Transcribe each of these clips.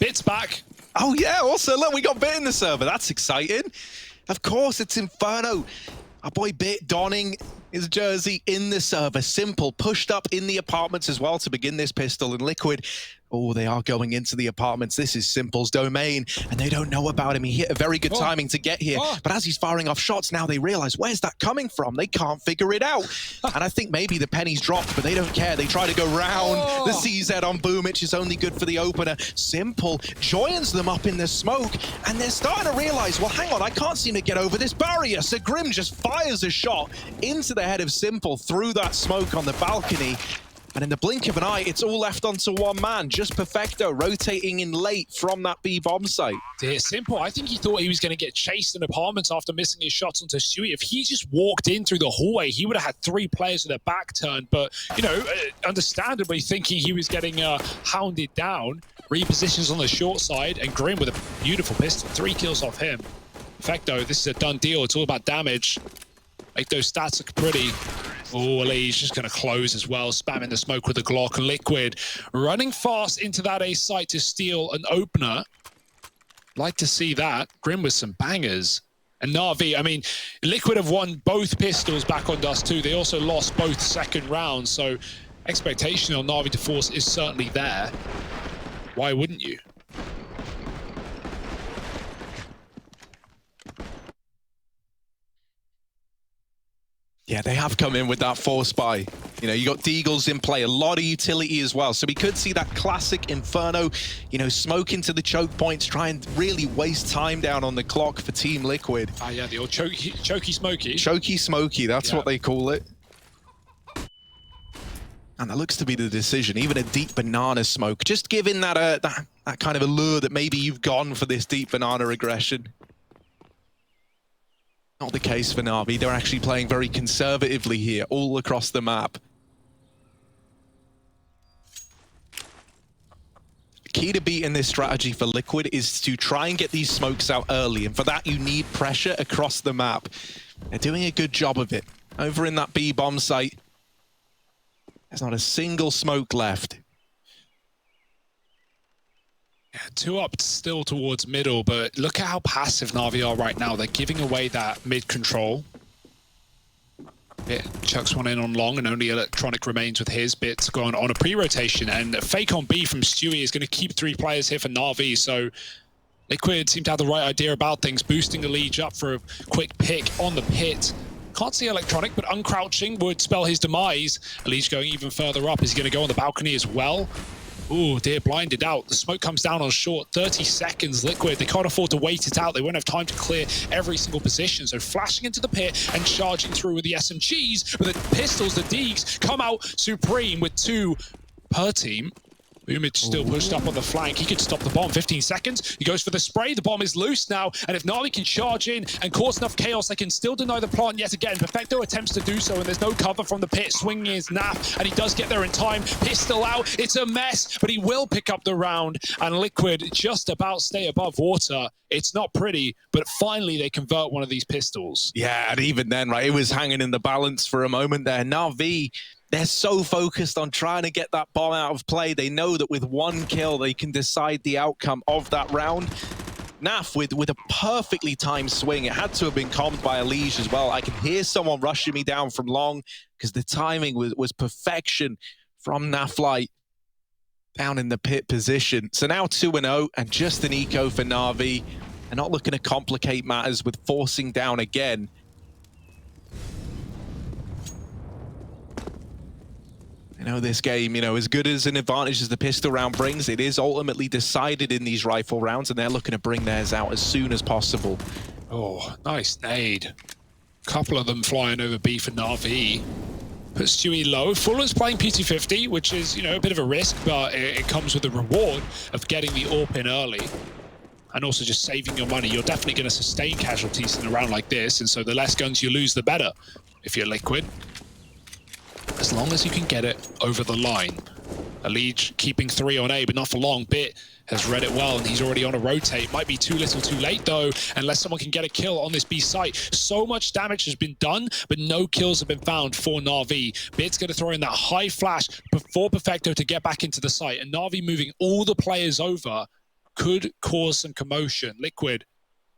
BET's back. Oh yeah, also look, we got BET in the server. That's exciting. Of course, it's Inferno. Our boy BET donning his jersey in the server. Simple, pushed up in the apartments as well to begin this pistol. And Liquid, oh, they are going into the apartments. This is Simple's domain, and they don't know about him. He hit a very good timing to get here. But as he's firing off shots, now they realize, where's that coming from? They can't figure it out. And I think maybe the penny's dropped, but they don't care. They try to go round the CZ on Boom, which is only good for the opener. Simple joins them up in the smoke, and they're starting to realize, well, hang on, I can't seem to get over this barrier. So Grim just fires a shot into the head of Simple through that smoke on the balcony. And in the blink of an eye, it's all left onto one man. Just Perfecto rotating in late from that B bomb site. Dear Simple, I think he thought he was going to get chased in apartments after missing his shots onto Stewie. If he just walked in through the hallway, he would have had 3 players with their back turned. But, you know, understandably thinking he was getting hounded down. Repositions on the short side, and Grim with a beautiful pistol. 3 kills off him. Perfecto, this is a done deal. It's all about damage. Make those stats look pretty. Oh, he's just going to close as well, spamming the smoke with the Glock. Liquid running fast into that A site to steal an opener. Like to see that. Grim with some bangers. And NAVI, I mean, Liquid have won both pistols back on Dust 2. They also lost both second rounds, so expectation on NAVI to force is certainly there. Why wouldn't you? Yeah, they have come in with that force buy. You know, you got Deagles in play, a lot of utility as well. So we could see that classic Inferno, you know, smoke into the choke points, try and really waste time down on the clock for Team Liquid. Ah, yeah, the old chokey smoky. Chokey smoky, that's what they call it. And that looks to be the decision. Even a deep banana smoke, just giving that that kind of allure that maybe you've gone for this deep banana aggression. Not the case for NAVI. They're actually playing very conservatively here, all across the map. The key to beating this strategy for Liquid is to try and get these smokes out early, and for that you need pressure across the map. They're doing a good job of it. Over in that B bomb site, there's not a single smoke left. Yeah, 2 up still towards middle, but look at how passive NAVI are right now. They're giving away that mid control. BET chucks one in on long, and only Electronic remains with his. BET's going on a pre-rotation, and a fake on B from Stewie is going to keep 3 players here for NAVI. So Liquid seem to have the right idea about things, boosting the lead up for a quick pick on the pit. Can't see Electronic, but uncrouching would spell his demise. Elige going even further up. Is he going to go on the balcony as well? Ooh, dear, blinded out. The smoke comes down on short. 30 seconds, Liquid. They can't afford to wait it out. They won't have time to clear every single position. So flashing into the pit and charging through with the SMGs. But the pistols, the Deags, come out supreme with 2 per team. Boomage still pushed up on the flank. He could stop the bomb. 15 seconds. He goes for the spray. The bomb is loose now. And if NAVI can charge in and cause enough chaos, they can still deny the plant yet again. Perfecto attempts to do so, and there's no cover from the pit. Swinging his NAF, and he does get there in time. Pistol out. It's a mess, but he will pick up the round. And Liquid just about stay above water. It's not pretty, but finally they convert one of these pistols. Yeah, and even then, right, it was hanging in the balance for a moment there. NAVI, they're so focused on trying to get that bomb out of play. They know that with 1 kill, they can decide the outcome of that round. NAF with a perfectly timed swing. It had to have been calmed by Elige as well. I can hear someone rushing me down from long because the timing was perfection from NAF Light down in the pit position. So now 2-0 and just an eco for NAVI. They're not looking to complicate matters with forcing down again. You know, this game, you know, as good as an advantage as the pistol round brings, it is ultimately decided in these rifle rounds, and they're looking to bring theirs out as soon as possible. Oh, nice nade. Couple of them flying over B for NAVI. Puts Stewie low. Fuller's playing PT50, which is, you know, a bit of a risk, but it comes with the reward of getting the AWP in early. And also just saving your money. You're definitely going to sustain casualties in a round like this, and so the less guns you lose, the better if you're Liquid. As long as you can get it over the line. Elige keeping 3 on A, but not for long. BET has read it well, and he's already on a rotate. Might be too little too late, though, unless someone can get a kill on this B site. So much damage has been done, but no kills have been found for NAVI. BET's going to throw in that high flash before Perfecto to get back into the site, and NAVI moving all the players over. could cause some commotion. Liquid,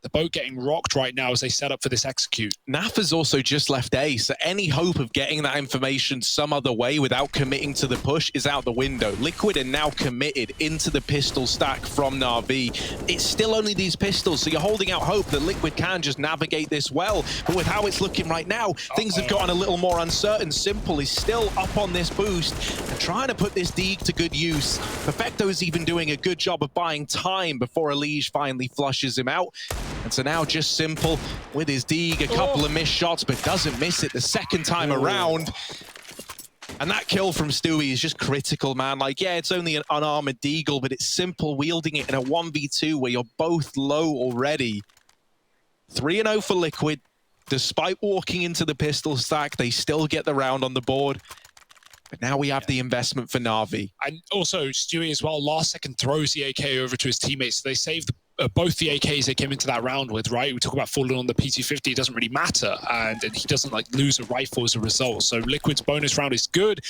the boat getting rocked right now as they set up for this execute. NAVI's also just left A, so any hope of getting that information some other way without committing to the push is out the window. Liquid are now committed into the pistol stack from NAVI. It's still only these pistols, so you're holding out hope that Liquid can just navigate this well. But with how it's looking right now, things have gotten a little more uncertain. Simple is still up on this boost and trying to put this Deeg to good use. Perfecto's even doing a good job of buying time before Elige finally flushes him out. And so now just Simple with his Deeg, a couple of missed shots, but doesn't miss it the second time around. And that kill from Stewie is just critical, man. Like, yeah, it's only an unarmored Deagle, but it's Simple wielding it in a 1v2 where you're both low already. 3-0 for Liquid. Despite walking into the pistol stack, they still get the round on the board. But now we have the investment for Na'Vi. And also, Stewie as well, last second throws the AK over to his teammates. So they saved both the AKs they came into that round with, right? We talk about falling on the PT-50, it doesn't really matter. And he doesn't like lose a rifle as a result. So Liquid's bonus round is good.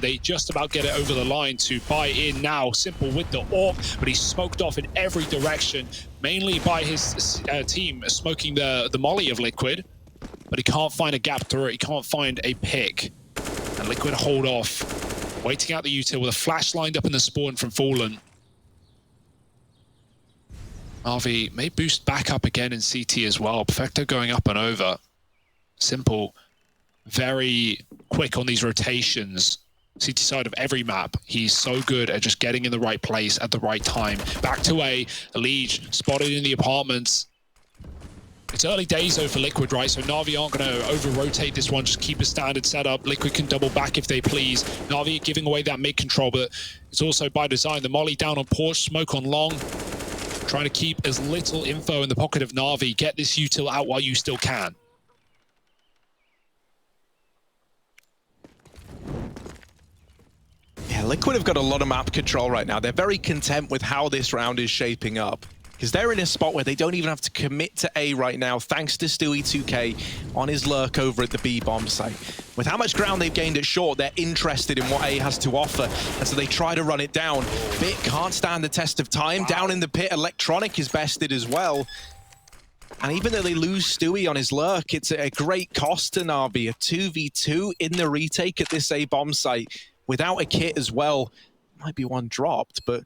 They just about get it over the line to buy in now. Simple with the AWP, but he's smoked off in every direction, mainly by his team smoking the molly of Liquid. But he can't find a gap through it. He can't find a pick. And Liquid hold off, waiting out the util with a flash lined up in the spawn from Fallen. NAVI may boost back up again in CT as well. Perfecto going up and over. Simple, very quick on these rotations. CT side of every map. He's so good at just getting in the right place at the right time. Back to A, Elige spotted in the apartments. It's early days though for Liquid, right? So NAVI aren't going to over-rotate this one, just keep a standard setup. Liquid can double back if they please. NAVI giving away that mid-control, but it's also by design. The molly down on porch, smoke on long. Trying to keep as little info in the pocket of NAVI. Get this util out while you still can. Yeah, Liquid have got a lot of map control right now. They're very content with how this round is shaping up, because they're in a spot where they don't even have to commit to A right now, thanks to Stewie 2K on his lurk over at the B bomb site. With how much ground they've gained at short, they're interested in what A has to offer, and so they try to run it down. BET can't stand the test of time. Down in the pit, Electronic is bested as well. And even though they lose Stewie on his lurk, it's a great cost to Na'Vi. A 2v2 in the retake at this A bomb site without a kit as well. Might be one dropped, but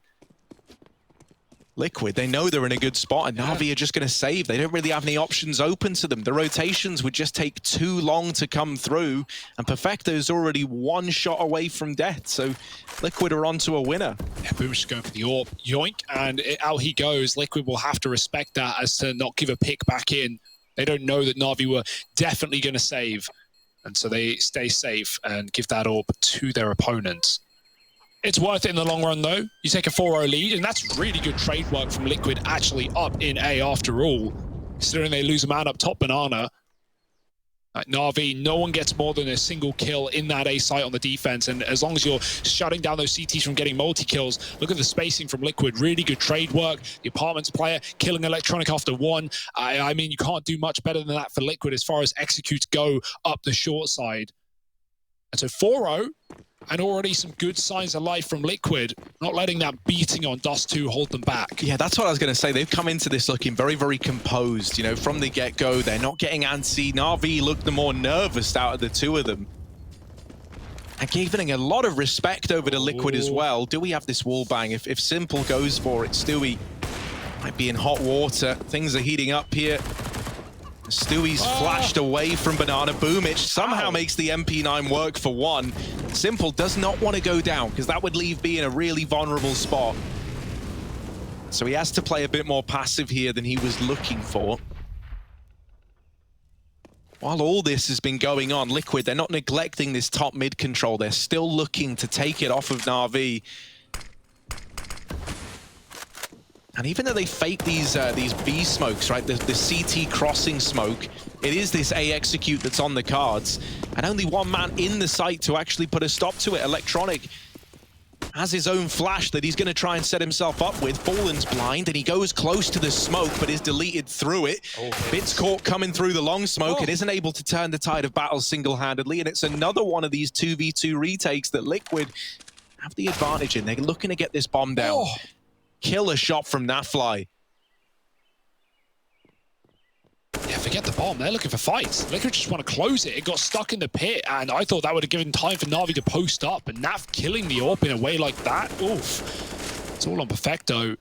Liquid, they know they're in a good spot, and NAVI are just going to save. They don't really have any options open to them. The rotations would just take too long to come through, and Perfecto's already one shot away from death, so Liquid are onto a winner. Yeah, Boom's just going for the AWP. Yoink, and out he goes. Liquid will have to respect that as to not give a pick back in. They don't know that NAVI were definitely going to save, and so they stay safe and give that AWP to their opponents. It's worth it in the long run, though. You take a 4-0 lead, and that's really good trade work from Liquid actually up in A after all. Considering they lose a man up top, Banana. Na'Vi, no one gets more than a single kill in that A site on the defense, and as long as you're shutting down those CTs from getting multi-kills, look at the spacing from Liquid. Really good trade work. The apartments player killing Electronic after one. I mean, you can't do much better than that for Liquid as far as executes go up the short side. And so 4-0. And already some good signs of life from Liquid, not letting that beating on Dust 2 hold them back. Yeah, that's what I was going to say. They've come into this looking very, very composed. You know, from the get-go, they're not getting antsy. Na'Vi looked the more nervous out of the two of them. And giving a lot of respect over to Liquid as well. Do we have this wall bang? If Simple goes for it, Stewie might be in hot water. Things are heating up here. Stewie's flashed away from Banana. Boomich somehow makes the MP9 work for one. Simple does not want to go down, because that would leave B in a really vulnerable spot. So he has to play a bit more passive here than he was looking for. While all this has been going on, Liquid, they're not neglecting this top mid control. They're still looking to take it off of Na'Vi. And even though they fake these B smokes, right, the CT crossing smoke, it is this A execute that's on the cards. And only one man in the site to actually put a stop to it. Electronic has his own flash that he's going to try and set himself up with. Fallen's blind, and he goes close to the smoke, but is deleted through it. BET's caught coming through the long smoke and isn't able to turn the tide of battle single-handedly. And it's another one of these 2v2 retakes that Liquid have the advantage in. They're looking to get this bomb down. Killer shot from Nafly. Yeah, forget the bomb. They're looking for fights. Liquid just want to close it. It got stuck in the pit, and I thought that would have given time for Na'Vi to post up. But Naf killing the AWP in a way like that, oof. It's all on Perfecto.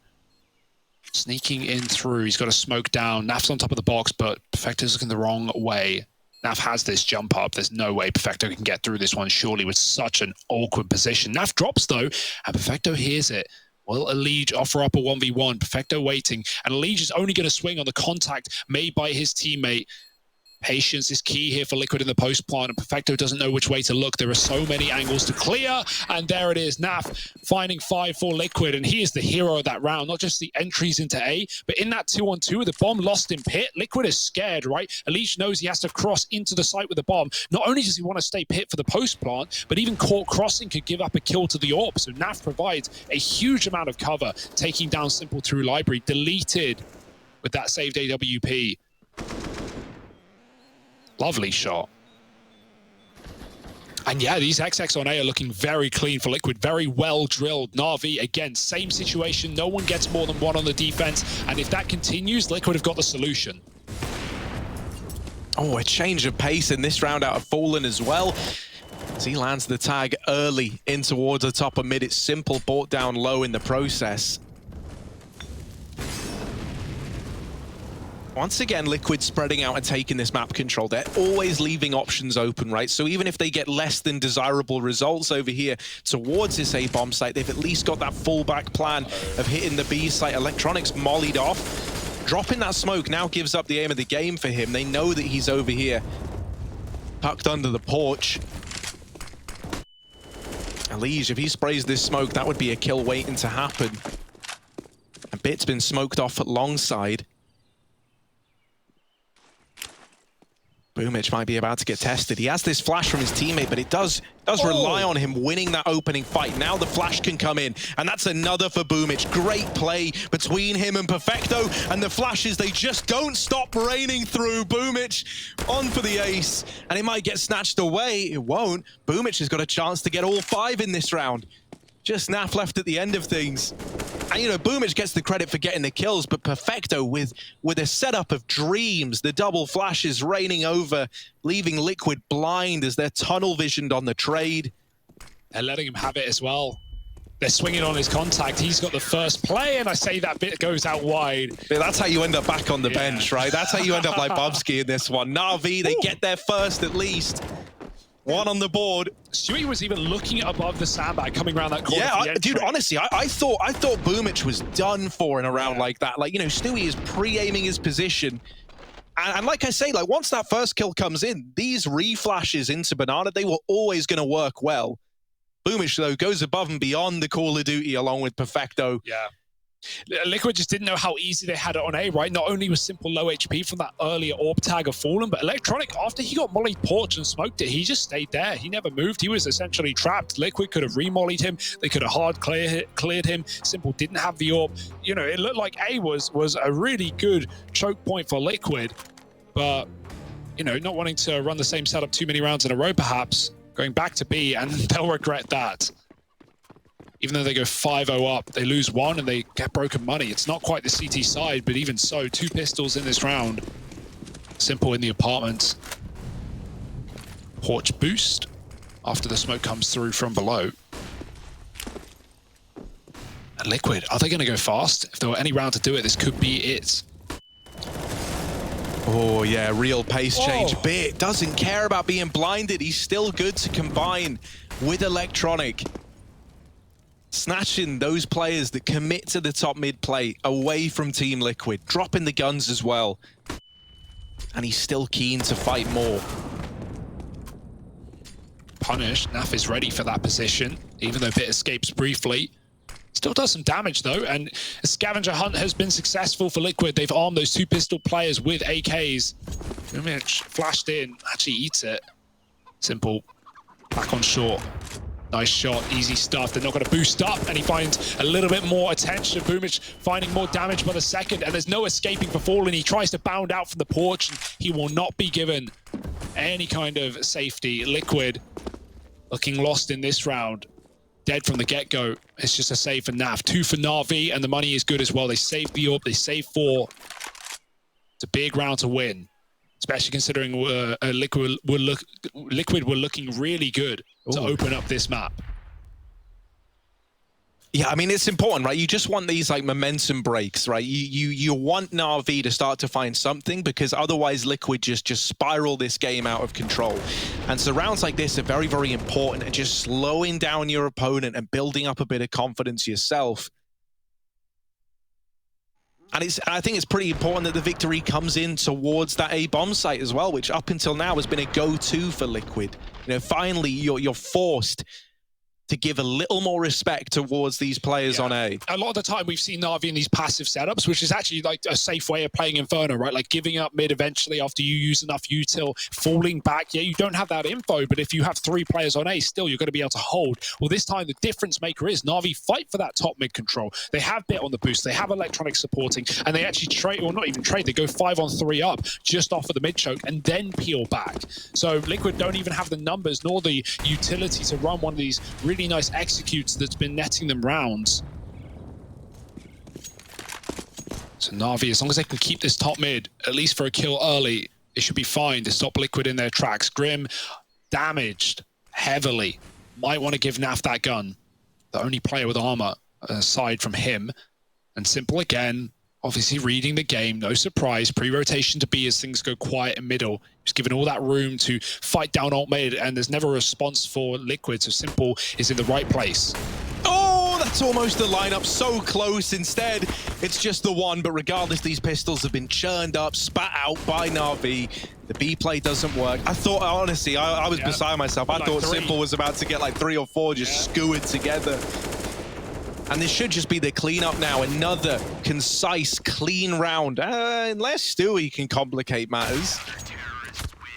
Sneaking in through. He's got a smoke down. Naf's on top of the box, but Perfecto's looking the wrong way. Naf has this jump up. There's no way Perfecto can get through this one, surely, with such an awkward position. Naf drops, though, and Perfecto hears it. Will Elige offer up a 1v1? Perfecto waiting, and Elige is only going to swing on the contact made by his teammate. Patience is key here for Liquid in the post plant, and Perfecto doesn't know which way to look. There are so many angles to clear, and there it is. Naf finding 5 for Liquid, and he is the hero of that round. Not just the entries into A, but in that 2-on-2 with the bomb lost in pit, Liquid is scared, right? Elige knows he has to cross into the site with the bomb. Not only does he want to stay pit for the post plant, but even caught crossing could give up a kill to the AWP. So Naf provides a huge amount of cover, taking down Simple through library, deleted with that saved AWP. Lovely shot. And yeah, these XX on A are looking very clean for Liquid, very well drilled. Na'Vi, again, same situation. No one gets more than one on the defense. And if that continues, Liquid have got the solution. Oh, a change of pace in this round out of Fallen as well. As he lands the tag early in towards the top of mid. It's Simple brought down low in the process. Once again, Liquid spreading out and taking this map control. They're always leaving options open, right? So even if they get less than desirable results over here towards this A-bomb site, they've at least got that fallback plan of hitting the B site. Electronics mollied off. Dropping that smoke now gives up the aim of the game for him. They know that he's over here, tucked under the porch. Elige, if he sprays this smoke, that would be a kill waiting to happen. And BET's been smoked off at long side. Boomich might be about to get tested. He has this flash from his teammate, but it does rely on him winning that opening fight. Now the flash can come in, and that's another for Boomich. Great play between him and Perfecto, and the flashes, they just don't stop raining through. Boomich on for the ace, and it might get snatched away. It won't. Boomich has got a chance to get all 5 in this round. Just Naf left at the end of things. And, you know, Boomich gets the credit for getting the kills, but Perfecto with a setup of dreams, the double flashes raining over, leaving Liquid blind as they're tunnel visioned on the trade. They're letting him have it as well. They're swinging on his contact. He's got the first play, and I say that bit goes out wide. But that's how you end up back on the bench, right? That's how you end up like Bubsky in this one. Na'Vi, they get there first at least. 1 on the board. Stewie was even looking above the sandbag coming around that corner. Yeah, dude, honestly, I thought Boomich was done for in a round like that. Like, you know, Stewie is pre-aiming his position. And like I say, like, once that first kill comes in, these re-flashes into Banana, they were always going to work well. Boomich, though, goes above and beyond the Call of Duty along with Perfecto. Yeah. Liquid just didn't know how easy they had it on A, right? Not only was Simple low HP from that earlier AWP tag of Fallen, but Electronic, after he got mollied porch and smoked it, he just stayed there. He never moved. He was essentially trapped. Liquid could have remollied him. They could have hard cleared him. Simple didn't have the AWP. You know, it looked like A was a really good choke point for Liquid, but, you know, not wanting to run the same setup too many rounds in a row, perhaps, going back to B, and they'll regret that. Even though they go 5-0 up, they lose 1 and they get broken money. It's not quite the CT side, but even so, 2 pistols in this round. Simple in the apartment. Porch boost after the smoke comes through from below. And Liquid, are they going to go fast? If there were any round to do it, this could be it. Oh, yeah, real pace change. BET doesn't care about being blinded. He's still good to combine with Electronic. Snatching those players that commit to the top mid play away from Team Liquid, dropping the guns as well. And he's still keen to fight more. Punish, Naf is ready for that position, even though BET escapes briefly. Still does some damage though, and a scavenger hunt has been successful for Liquid. They've armed those 2 pistol players with AKs. Boomich flashed in, actually eats it. Simple, back on short. Nice shot, easy stuff. They're not going to boost up, and he finds a little bit more attention. Boomich finding more damage by the second, and there's no escaping for Fallen. He tries to bound out from the porch, and he will not be given any kind of safety. Liquid looking lost in this round. dead from the get-go. It's just a save for Nav. 2 for Na'Vi, and the money is good as well. They saved the AWP, they saved 4. It's a big round to win, especially considering Liquid were looking really good to open up this map. Yeah, I mean, it's important, right? You just want these like momentum breaks, right? You want Na'Vi to start to find something, because otherwise Liquid just spiral this game out of control. And so rounds like this are very, very important, and just slowing down your opponent and building up a bit of confidence yourself. And I think it's pretty important that the victory comes in towards that A bomb site as well, which up until now has been a go-to for Liquid. You know, finally you're forced to give a little more respect towards these players on A. A lot of the time we've seen Na'Vi in these passive setups, which is actually like a safe way of playing Inferno, right? Like giving up mid eventually after you use enough util, falling back. Yeah, you don't have that info, but if you have 3 players on A, still you're going to be able to hold. Well, this time the difference maker is Na'Vi fight for that top mid control. They have BET on the boost, they have electronic supporting, and they actually trade, or not even trade, they go 5-on-3 up just off of the mid choke and then peel back. So Liquid don't even have the numbers nor the utility to run one of these really nice executes that's been netting them rounds. So Na'Vi, as long as they can keep this top mid, at least for a kill early, it should be fine to stop Liquid in their tracks. Grim, damaged heavily. Might want to give Naf that gun. The only player with armor aside from him. And Simple again, obviously reading the game, no surprise. Pre-rotation to B as things go quiet in middle. Just given all that room to fight down alt mid, and there's never a response for Liquid, so Simple is in the right place. Oh, that's almost the lineup, so close. Instead, it's just the one, but regardless, these pistols have been churned up, spat out by Na'Vi. The B play doesn't work. I thought, honestly, I was beside myself. I thought Simple was about to get like 3 or 4 just skewered together. And this should just be the cleanup now. Another concise, clean round. Unless Stewie can complicate matters.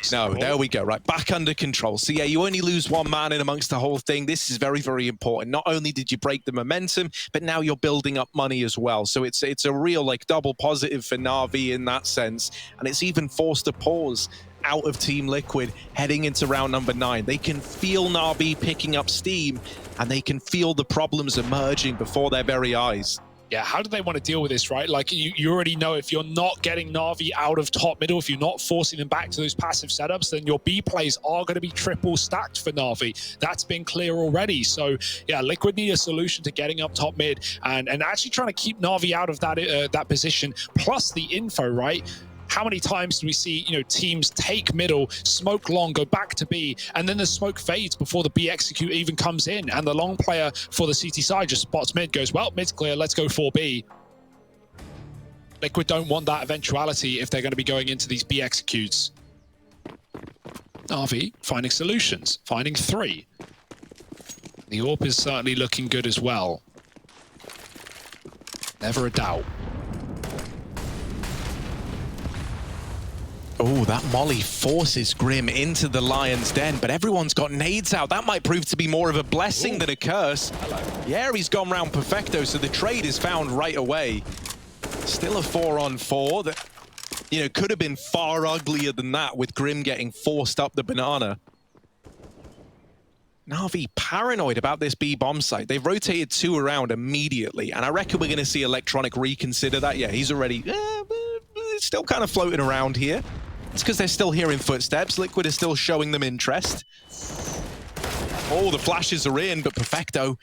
No, there we go, right, back under control. So yeah, you only lose 1 man in amongst the whole thing. This is very, very important. Not only did you break the momentum, but now you're building up money as well. So it's a real like double positive for Na'Vi in that sense. And it's even forced a pause out of Team Liquid heading into round number 9. They can feel Na'Vi picking up steam, and they can feel the problems emerging before their very eyes. Yeah, how do they want to deal with this, right? Like, you already know if you're not getting Na'Vi out of top middle, if you're not forcing them back to those passive setups, then your B plays are going to be triple stacked for Na'Vi. That's been clear already. So, yeah, Liquid need a solution to getting up top mid and actually trying to keep Na'Vi out of that that position, plus the info, right? How many times do we see, you know, teams take middle, smoke long, go back to B, and then the smoke fades before the B execute even comes in, and the long player for the CT side just spots mid, goes, well, mid's clear, let's go for B. Liquid don't want that eventuality if they're going to be going into these B executes. Na'Vi finding solutions, finding 3. The AWP is certainly looking good as well. Never a doubt. Oh, that molly forces Grim into the lion's den, but everyone's got nades out. That might prove to be more of a blessing than a curse. Hello. Yeah, he's gone round perfecto, so the trade is found right away. Still a 4-on-4 that, you know, could have been far uglier than that with Grim getting forced up the banana. Na'Vi paranoid about this B bomb site. They've rotated 2 around immediately, and I reckon we're going to see Electronic reconsider that. Yeah, he's already still kind of floating around here. It's because they're still hearing footsteps. Liquid is still showing them interest. Oh, the flashes are in, but perfecto.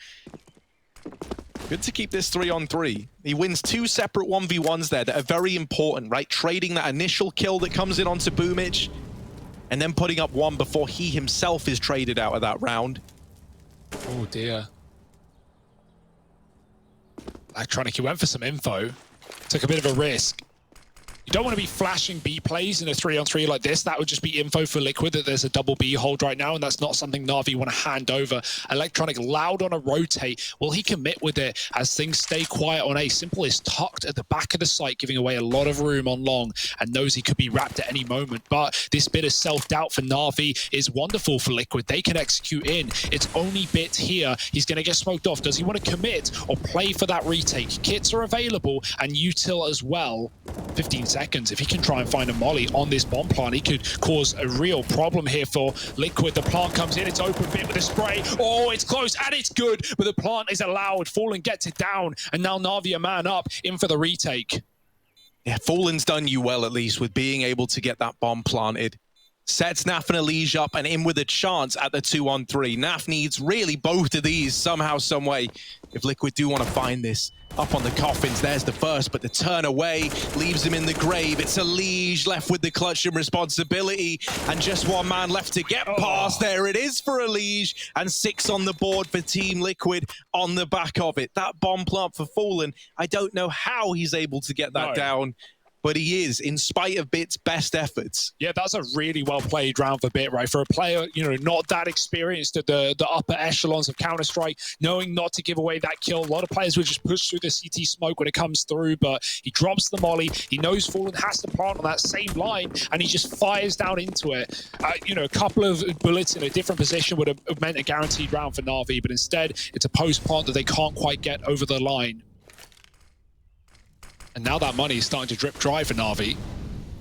Good to keep this 3-on-3. He wins 2 separate 1v1s there that are very important, right? Trading that initial kill that comes in onto Boomich, and then putting up 1 before he himself is traded out of that round. Oh dear. Electronic, he went for some info. Took a bit of a risk. You don't want to be flashing B plays in a 3-on-3 like this. That would just be info for Liquid that there's a double B hold right now, and that's not something Na'Vi want to hand over. Electronic loud on a rotate. Will he commit with it as things stay quiet on A? Simple is tucked at the back of the site, giving away a lot of room on long, and knows he could be wrapped at any moment. But this bit of self-doubt for Na'Vi is wonderful for Liquid. They can execute in. It's only BET here. He's going to get smoked off. Does he want to commit or play for that retake? Kits are available, and util as well. 15 seconds. If he can try and find a molly on this bomb plant, he could cause a real problem here for Liquid. The plant comes in, it's open bit with a spray. Oh, it's close and it's good, but the plant is allowed. Fallen gets it down, and now Navi a man up in for the retake. Yeah, Fallen's done you well, at least, with being able to get that bomb planted. Sets Naf and Elige up and in with a chance at the 2-on-3. Naf needs really both of these somehow, some way, if Liquid do want to find this. Up on the coffins, there's the first, but the turn away leaves him in the grave. It's Elige left with the clutch and responsibility, and just one man left to get past. There it is for Elige, and 6 on the board for Team Liquid on the back of it. That bomb plant for Fallen, I don't know how he's able to get that down, but he is, in spite of BET's best efforts. Yeah, that's a really well-played round for BET, right? For a player, you know, not that experienced at the upper echelons of Counter-Strike, knowing not to give away that kill. A lot of players would just push through the CT smoke when it comes through, but he drops the molly. He knows Fallen has to plant on that same line, and he just fires down into it. You know, a couple of bullets in a different position would have meant a guaranteed round for Na'Vi, but instead, it's a post-plant that they can't quite get over the line. And now that money is starting to drip dry for Na'Vi.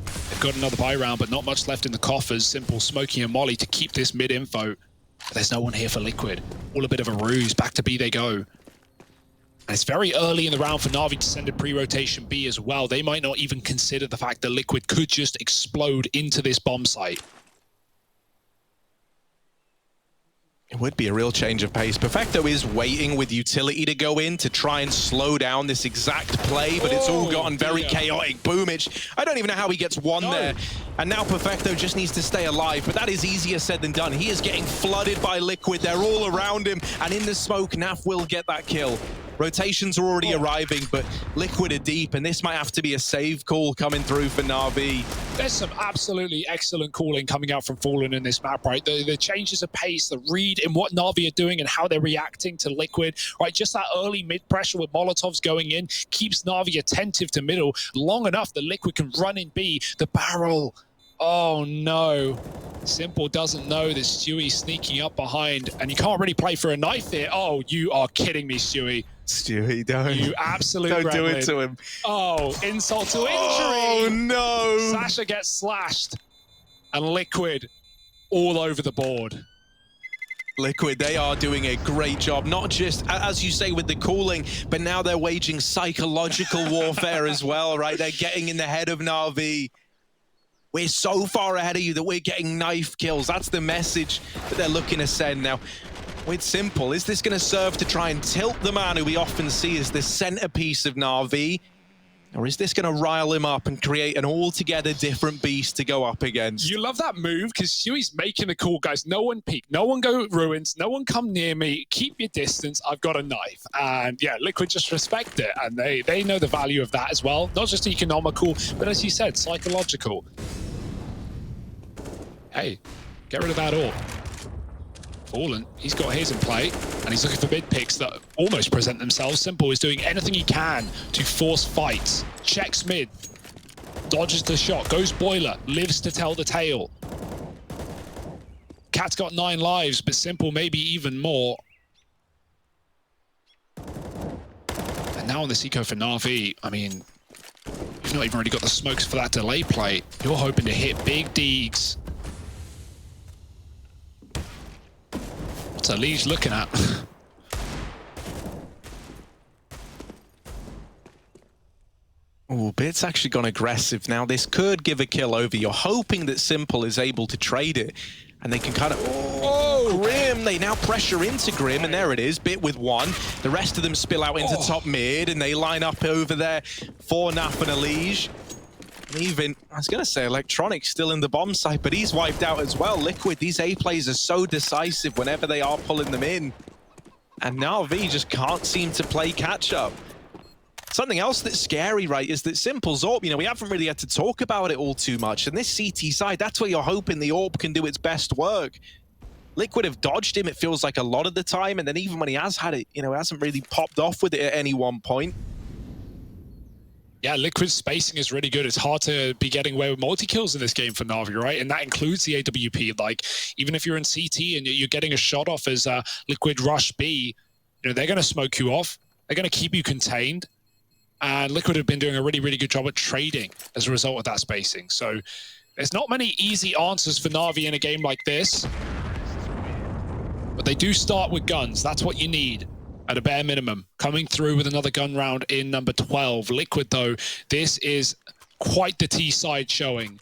They've got another buy round, but not much left in the coffers. Simple smoking a molly to keep this mid-info. But there's no one here for Liquid. All a bit of a ruse. Back to B they go. And it's very early in the round for Na'Vi to send a pre-rotation B as well. They might not even consider the fact that Liquid could just explode into this bomb site. It would be a real change of pace. Perfecto is waiting with utility to go in to try and slow down this exact play, but it's all gotten very chaotic. Boomich, I don't even know how he gets one there. And now Perfecto just needs to stay alive, but that is easier said than done. He is getting flooded by Liquid. They're all around him, and in the smoke, Naf will get that kill. Rotations are already arriving, but Liquid are deep, and this might have to be a save call coming through for Na'Vi. There's some absolutely excellent calling coming out from Fallen in this map, right? The changes of pace, the read in what Na'Vi are doing and how they're reacting to Liquid, right? Just that early mid-pressure with Molotovs going in keeps Na'Vi attentive to middle long enough that Liquid can run in B. The barrel. Oh no. Simple doesn't know that Stewie's sneaking up behind, and you can't really play for a knife here. Oh, you are kidding me, Stewie. Stewie, don't. You absolute Don't do gremlin. it to him. Oh, insult to injury. Oh no. Sasha gets slashed, and Liquid all over the board. Liquid, they are doing a great job, not just, as you say, with the cooling, but now they're waging psychological warfare as well, right? They're getting in the head of Na'Vi. We're so far ahead of you that we're getting knife kills. That's the message that they're looking to send. Now, with Simple, is this going to serve to try and tilt the man who we often see as the centerpiece of Na'Vi? Or is this going to rile him up and create an altogether different beast to go up against? You love that move because Stewie's making the call, guys. No one peek, no one go ruins, no one come near me. Keep your distance. I've got a knife. And yeah, Liquid just respect it. And they know the value of that as well. Not just economical, but as you said, psychological. Hey, get rid of that AWP. Fallen, he's got his in play, and he's looking for mid picks that almost present themselves. Simple is doing anything he can to force fights. Checks mid, dodges the shot, goes boiler, lives to tell the tale. Cat's got 9 lives, but Simple maybe even more. And now on this eco for Na'Vi, I mean, you've not even really got the smokes for that delay play. You're hoping to hit big Deegs. What's Elige looking at? Oh, BET's actually gone aggressive now. This could give a kill over. You're hoping that Simple is able to trade it, and they can kind of... Oh, Grim! They now pressure into Grim, and there it is. BET with 1. The rest of them spill out into top mid, and they line up over there for Naf and Elige. Even, I was going to say Electronic still in the bomb site, but he's wiped out as well. Liquid, these A plays are so decisive whenever they are pulling them in. And now V just can't seem to play catch up. Something else that's scary, right, is that Simple's AWP, you know, we haven't really had to talk about it all too much. And this CT side, that's where you're hoping the AWP can do its best work. Liquid have dodged him, it feels like, a lot of the time. And then even when he has had it, you know, hasn't really popped off with it at any one point. Yeah, Liquid's spacing is really good. It's hard to be getting away with multi-kills in this game for Na'Vi, right? And that includes the AWP. Like, even if you're in CT and you're getting a shot off as Liquid rush B, you know, they're going to smoke you off. They're going to keep you contained. And Liquid have been doing a really, really good job at trading as a result of that spacing. So there's not many easy answers for Na'Vi in a game like this. But they do start with guns. That's what you need at a bare minimum. Coming through with another gun round in number 12. Liquid, though, this is quite the T-side showing.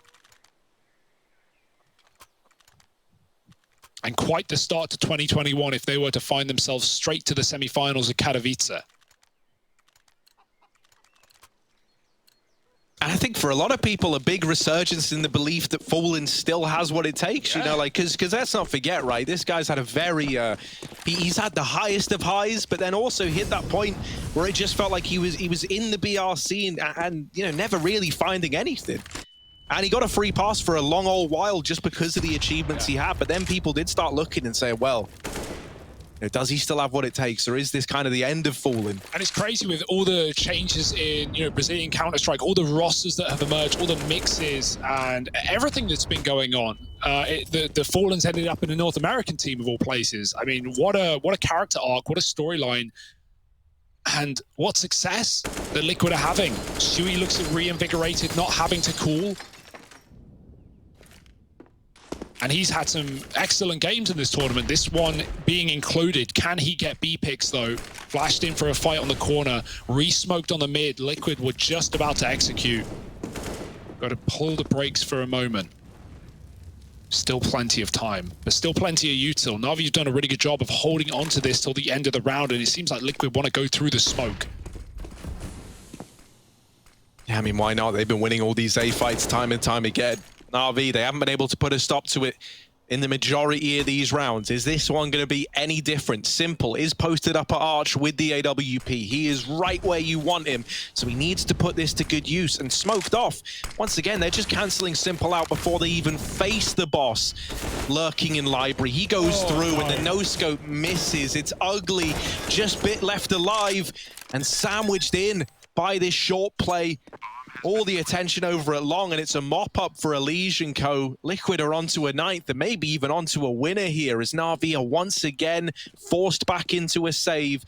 And quite the start to 2021 if they were to find themselves straight to the semi-finals of Katowice. And I think for a lot of people, a big resurgence in the belief that Fallen still has what it takes, you know, like, because let's not forget, right, this guy's had a very, he's had the highest of highs, but then also hit that point where it just felt like he was in the BRC and you know, never really finding anything. And he got a free pass for a long old while just because of the achievements he had, but then people did start looking and say, well, does he still have what it takes, or is this kind of the end of Fallen? And it's crazy with all the changes in, you know, Brazilian Counter-Strike, all the rosters that have emerged, all the mixes, and everything that's been going on. The Fallen's ended up in a North American team of all places. I mean, what a character arc, what a storyline, and what success that Liquid are having. Shui looks reinvigorated, not having to cool. And he's had some excellent games in this tournament, this one being included. Can he get B picks, though? Flashed in for a fight on the corner, re-smoked on the mid. Liquid were just about to execute. Got to pull the brakes for a moment. Still plenty of time, but still plenty of util. Navi's done a really good job of holding on to this till the end of the round, and it seems like Liquid want to go through the smoke. Yeah, I mean, why not? They've been winning all these A fights time and time again. NAVI, they haven't been able to put a stop to it in the majority of these rounds. Is this one going to be any different? Simple is posted up at Arch with the AWP. He is right where you want him, so he needs to put this to good use. And smoked off. Once again, they're just cancelling Simple out before they even face the boss. Lurking in library. He goes through and the no-scope misses. It's ugly. Just BET left alive and sandwiched in by this short play. All the attention over at long, and it's a mop-up for Elysian Co. Liquid are onto a ninth, and maybe even onto a winner here, as Na'Vi are once again forced back into a save.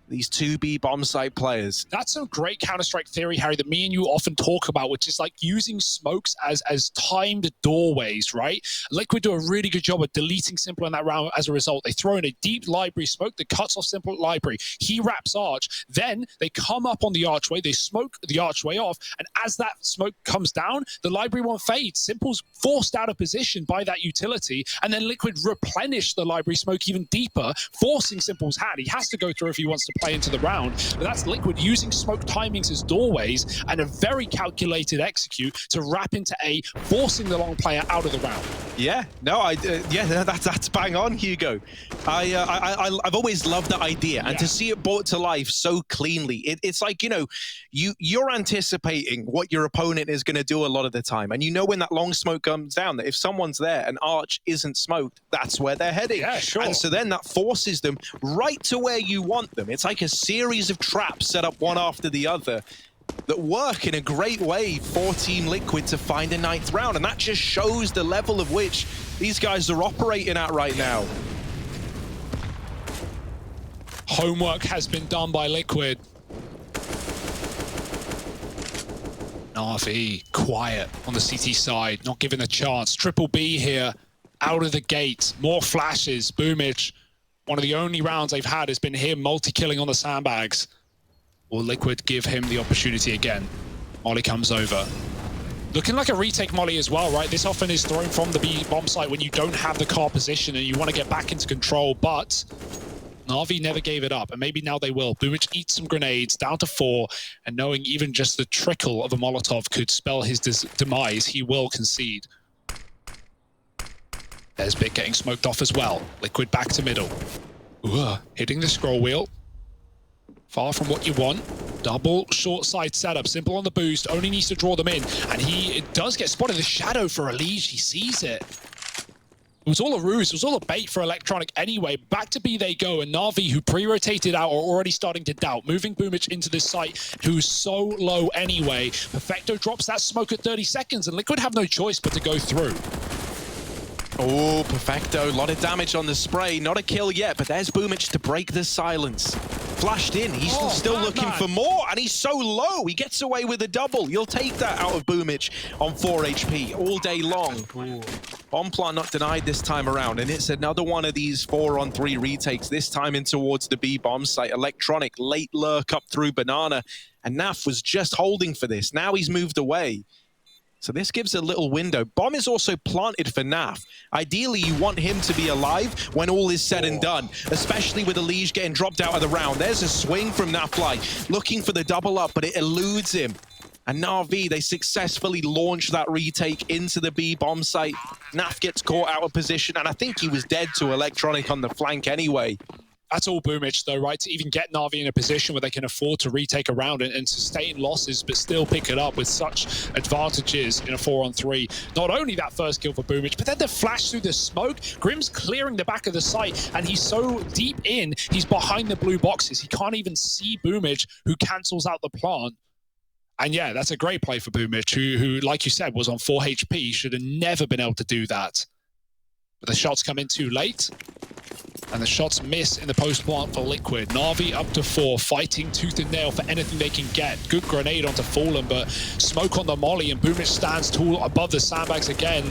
These 2B bomb site players. That's some great Counter-Strike theory, Harry, that me and you often talk about, which is like using smokes as timed doorways, right? Liquid do a really good job of deleting Simple in that round as a result. They throw in a deep library smoke that cuts off Simple library. He wraps Arch. Then they come up on the archway. They smoke the archway off. And as that smoke comes down, the library one fades. Simple's forced out of position by that utility. And then Liquid replenish the library smoke even deeper, forcing Simple's hand. He has to go through if he wants to play into the round, but that's Liquid using smoke timings as doorways and a very calculated execute to wrap into A, forcing the long player out of the round. Yeah, no, yeah, that's bang on, Hugo. I've always loved that idea, and to see it brought to life so cleanly, it's like, you know, you're anticipating what your opponent is going to do a lot of the time, and you know when that long smoke comes down that if someone's there and Arch isn't smoked, that's where they're heading. Yeah, sure. And so then that forces them right to where you want them. It's like a series of traps set up one after the other that work in a great way for Team Liquid to find a ninth round, and that just shows the level of which these guys are operating at right now. Homework has been done by Liquid. Na'Vi quiet on the CT side, not given a chance. Triple B here, out of the gate. More flashes. Boomich, one of the only rounds they've had has been him multi-killing on the sandbags. Will Liquid give him the opportunity again? Molly comes over. Looking like a retake Molly as well, right? This often is thrown from the B bomb site when you don't have the car position and you want to get back into control, but Na'Vi never gave it up, and maybe now they will. Boomich eats some grenades, down to 4, and knowing even just the trickle of a Molotov could spell his demise, he will concede. There's BET getting smoked off as well. Liquid back to middle. Ooh, hitting the scroll wheel. Far from what you want. Double short side setup. Simple on the boost. Only needs to draw them in. And he does get spotted. The shadow for Elise. He sees it. It was all a ruse. It was all a bait for Electronic anyway. Back to B they go. And Na'Vi, who pre-rotated out, are already starting to doubt. Moving Boomich into this site, who's so low anyway. Perfecto drops that smoke at 30 seconds. And Liquid have no choice but to go through. Oh, Perfecto. A lot of damage on the spray. Not a kill yet, but there's Boomich to break the silence. flashed in. He's still looking for more, and he's so low. He gets away with a double. You'll take that out of Boomich on 4 HP all day long. Bomb plant not denied this time around, and it's another one of these 4-on-3 retakes, this time in towards the B bomb site. Electronic, late lurk up through Banana, and Naf was just holding for this. Now he's moved away. So this gives a little window. Bomb is also planted for Naf. Ideally, you want him to be alive when all is said and done, especially with Elige getting dropped out of the round. There's a swing from Nafly, looking for the double up, but it eludes him. And NAVI, they successfully launch that retake into the B bomb site. Naf gets caught out of position, and I think he was dead to Electronic on the flank anyway. That's all Boomich, though, right? To even get NAVI in a position where they can afford to retake a round and sustain losses, but still pick it up with such advantages in a 4-on-3. Not only that first kill for Boomich, but then the flash through the smoke. Grim's clearing the back of the site, and he's so deep in, he's behind the blue boxes. He can't even see Boomich, who cancels out the plant. And yeah, that's a great play for Boomich, who, like you said, was on 4 HP. Should have never been able to do that. But the shots come in too late. And the shots miss in the post plant for Liquid. Na'Vi up to 4, fighting tooth and nail for anything they can get. Good grenade onto Fallen, but smoke on the molly, and Boomich stands tall above the sandbags again.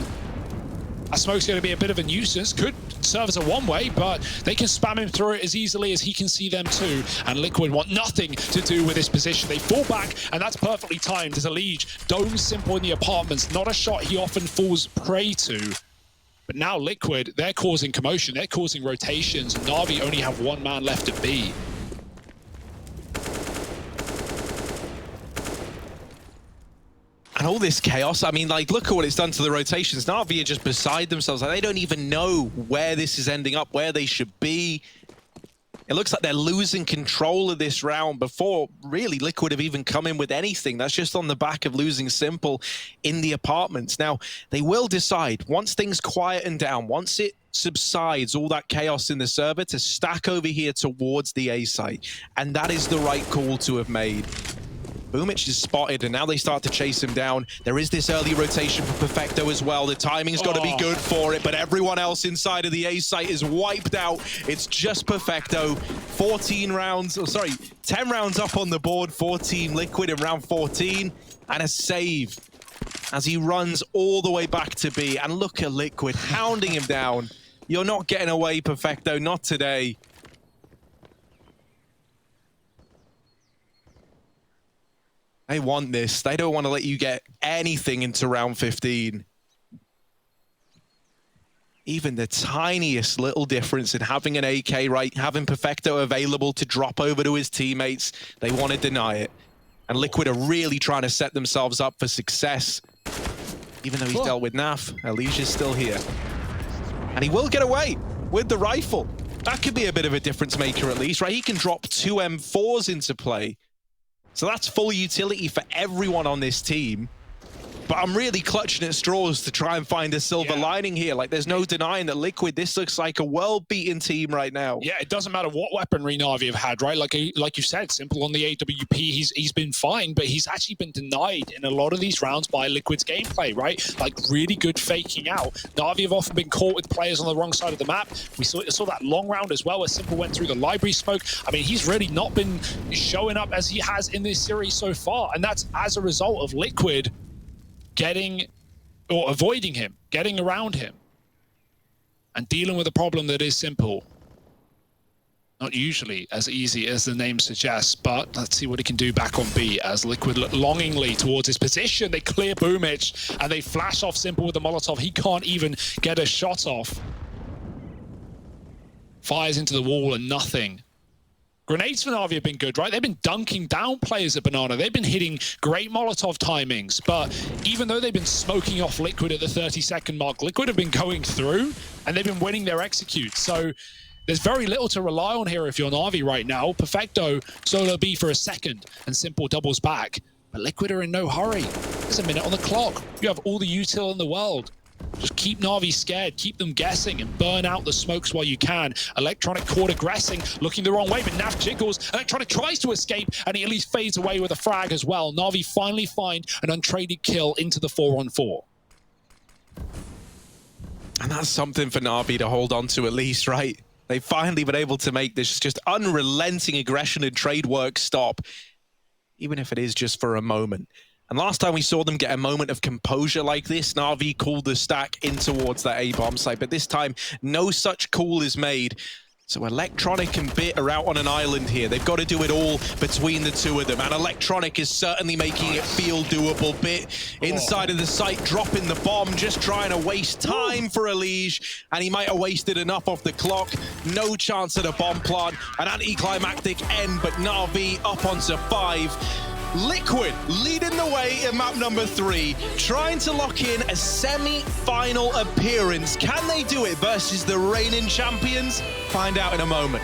That smoke's going to be a bit of a nuisance. Could serve as a one-way, but they can spam him through it as easily as he can see them too. And Liquid want nothing to do with this position. They fall back, and that's perfectly timed as Elige domes Simple in the apartments. Not a shot he often falls prey to. But now Liquid, they're causing commotion, they're causing rotations, and Na'Vi only have one man left to be. And all this chaos, I mean, like, look at what it's done to the rotations. Na'Vi are just beside themselves. Like, they don't even know where this is ending up, where they should be. It looks like they're losing control of this round before really Liquid have even come in with anything. That's just on the back of losing Simple in the apartments. Now, they will decide, once things quieten down, once it subsides, all that chaos in the server, to stack over here towards the A site. And that is the right call to have made. Boomich is spotted, and now they start to chase him down. There is this early rotation for Perfecto as well. The timing's got to be good for it, but everyone else inside of the A site is wiped out. It's just Perfecto. 10 rounds up on the board for Team Liquid in round 14, and a save as he runs all the way back to B. And look at Liquid hounding him down. You're not getting away, Perfecto, not today. They want this. They don't want to let you get anything into round 15. Even the tiniest little difference in having an AK, right? Having Perfecto available to drop over to his teammates, they want to deny it. And Liquid are really trying to set themselves up for success. Even though he's dealt with Naf, Elige is still here. And he will get away with the rifle. That could be a bit of a difference maker at least, right? He can drop 2 M4s into play. So that's full utility for everyone on this team. But I'm really clutching at straws to try and find a silver lining here. Like, there's no denying that Liquid, this looks like a world-beaten team right now. Yeah, it doesn't matter what weaponry Na'Vi have had, right? Like you said, Simple on the AWP, he's been fine, but he's actually been denied in a lot of these rounds by Liquid's gameplay, right? Like, really good faking out. Na'Vi have often been caught with players on the wrong side of the map. We saw that long round as well, where Simple went through the library smoke. I mean, he's really not been showing up as he has in this series so far, and that's as a result of Liquid getting or avoiding him, getting around him, and dealing with a problem that is Simple. Not usually as easy as the name suggests, but let's see what he can do back on B as Liquid look longingly towards his position. They clear Boomich and they flash off Simple with the Molotov. He can't even get a shot off. Fires into the wall and nothing. Grenades for Na'Vi have been good, right? They've been dunking down players at Banana. They've been hitting great Molotov timings, but even though they've been smoking off Liquid at the 30-second mark, Liquid have been going through and they've been winning their executes. So there's very little to rely on here if you're Na'Vi right now. Perfecto solo B for a second and Simple doubles back, but Liquid are in no hurry. There's a minute on the clock. You have all the util in the world. Just keep Na'Vi scared, keep them guessing, and burn out the smokes while you can. Electronic caught aggressing, looking the wrong way, but Nav jiggles. Electronic tries to escape, and he at least fades away with a frag as well. Na'Vi finally find an untraded kill into the 4-on-4. And that's something for Na'Vi to hold on to at least, right? They've finally been able to make this just unrelenting aggression and trade work stop, even if it is just for a moment. And last time we saw them get a moment of composure like this, Na'Vi called the stack in towards that A-bomb site, but this time no such call is made. So Electronic and BET are out on an island here. They've got to do it all between the two of them. And Electronic is certainly making it feel doable. BET inside of the site, dropping the bomb, just trying to waste time for Elige. And he might have wasted enough off the clock. No chance at a bomb plant. An anticlimactic end, but Na'Vi up onto 5. Liquid leading the way in map number 3, trying to lock in a semi-final appearance. Can they do it versus the reigning champions? Find out in a moment.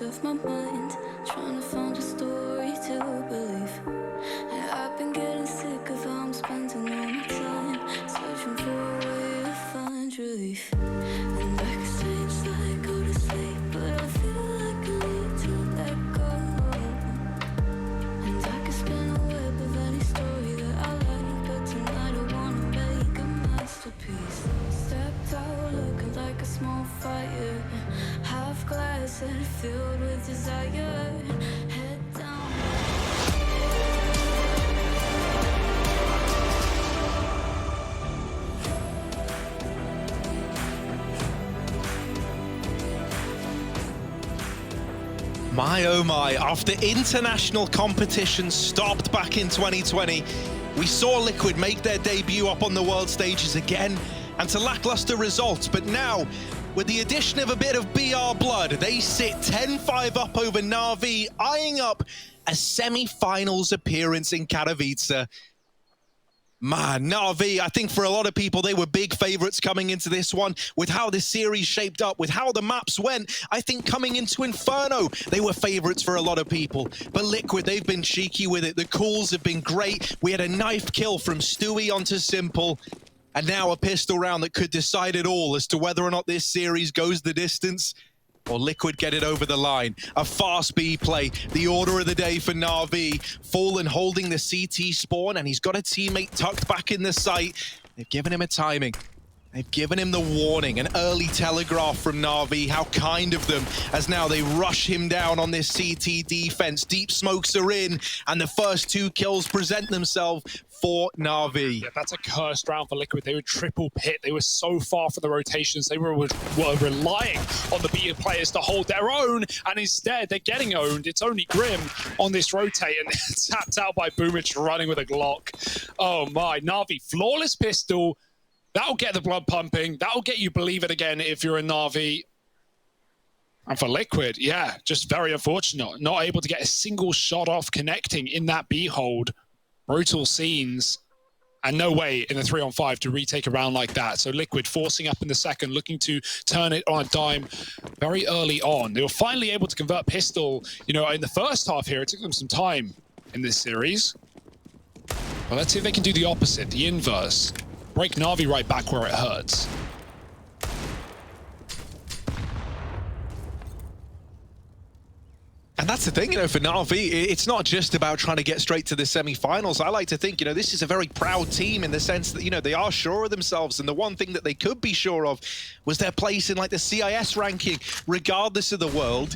Of my mind, trying to find a story to believe. And I've been getting sick of how I'm spending all my time, searching for a way to find relief. And I can say it's like go to sleep, but I feel like I need to let go. And I can spin a web of any story that I like, but tonight I wanna make a masterpiece. Stepped out looking like a small fire, half glass and filled with desire. Head down. My oh my, after international competition stopped back in 2020, we saw Liquid make their debut up on the world stages again, and to lackluster results, but now, with the addition of a bit of BR blood, they sit 10-5 up over Na'Vi, eyeing up a semi-finals appearance in Katowice. Man, Na'Vi, I think for a lot of people, they were big favorites coming into this one. With how this series shaped up, with how the maps went, I think coming into Inferno, they were favorites for a lot of people. But Liquid, they've been cheeky with it. The calls have been great. We had a knife kill from Stewie onto Simple. And now a pistol round that could decide it all as to whether or not this series goes the distance. or Liquid get it over the line. A fast B play, the order of the day for Na'Vi. Fallen holding the CT spawn, and he's got a teammate tucked back in the site. They've given him a timing. They've given him the warning, an early telegraph from Na'Vi. How kind of them, as now they rush him down on this CT defense. Deep smokes are in, and the first 2 kills present themselves for Na'Vi. Yeah, that's a cursed round for Liquid. They were triple pit. They were so far for the rotations. They were relying on the B players to hold their own, and instead they're getting owned. It's only Grim on this rotate, and tapped out by Boomich running with a Glock. Oh my, Na'Vi, flawless pistol. That'll get the blood pumping. That'll get you believe it again if you're a Na'Vi. And for Liquid, yeah, just very unfortunate. Not able to get a single shot off connecting in that B hold. Brutal scenes. And no way in the 3-on-5 to retake a round like that. So Liquid forcing up in the second, looking to turn it on a dime very early on. They were finally able to convert pistol, you know, in the first half here. It took them some time in this series. But let's see if they can do the opposite, the inverse. Break Na'Vi right back where it hurts. And that's the thing, you know, for Na'Vi, it's not just about trying to get straight to the semi-finals. I like to think, you know, this is a very proud team in the sense that, you know, they are sure of themselves. And the one thing that they could be sure of was their place in, like, the CIS ranking, regardless of the world.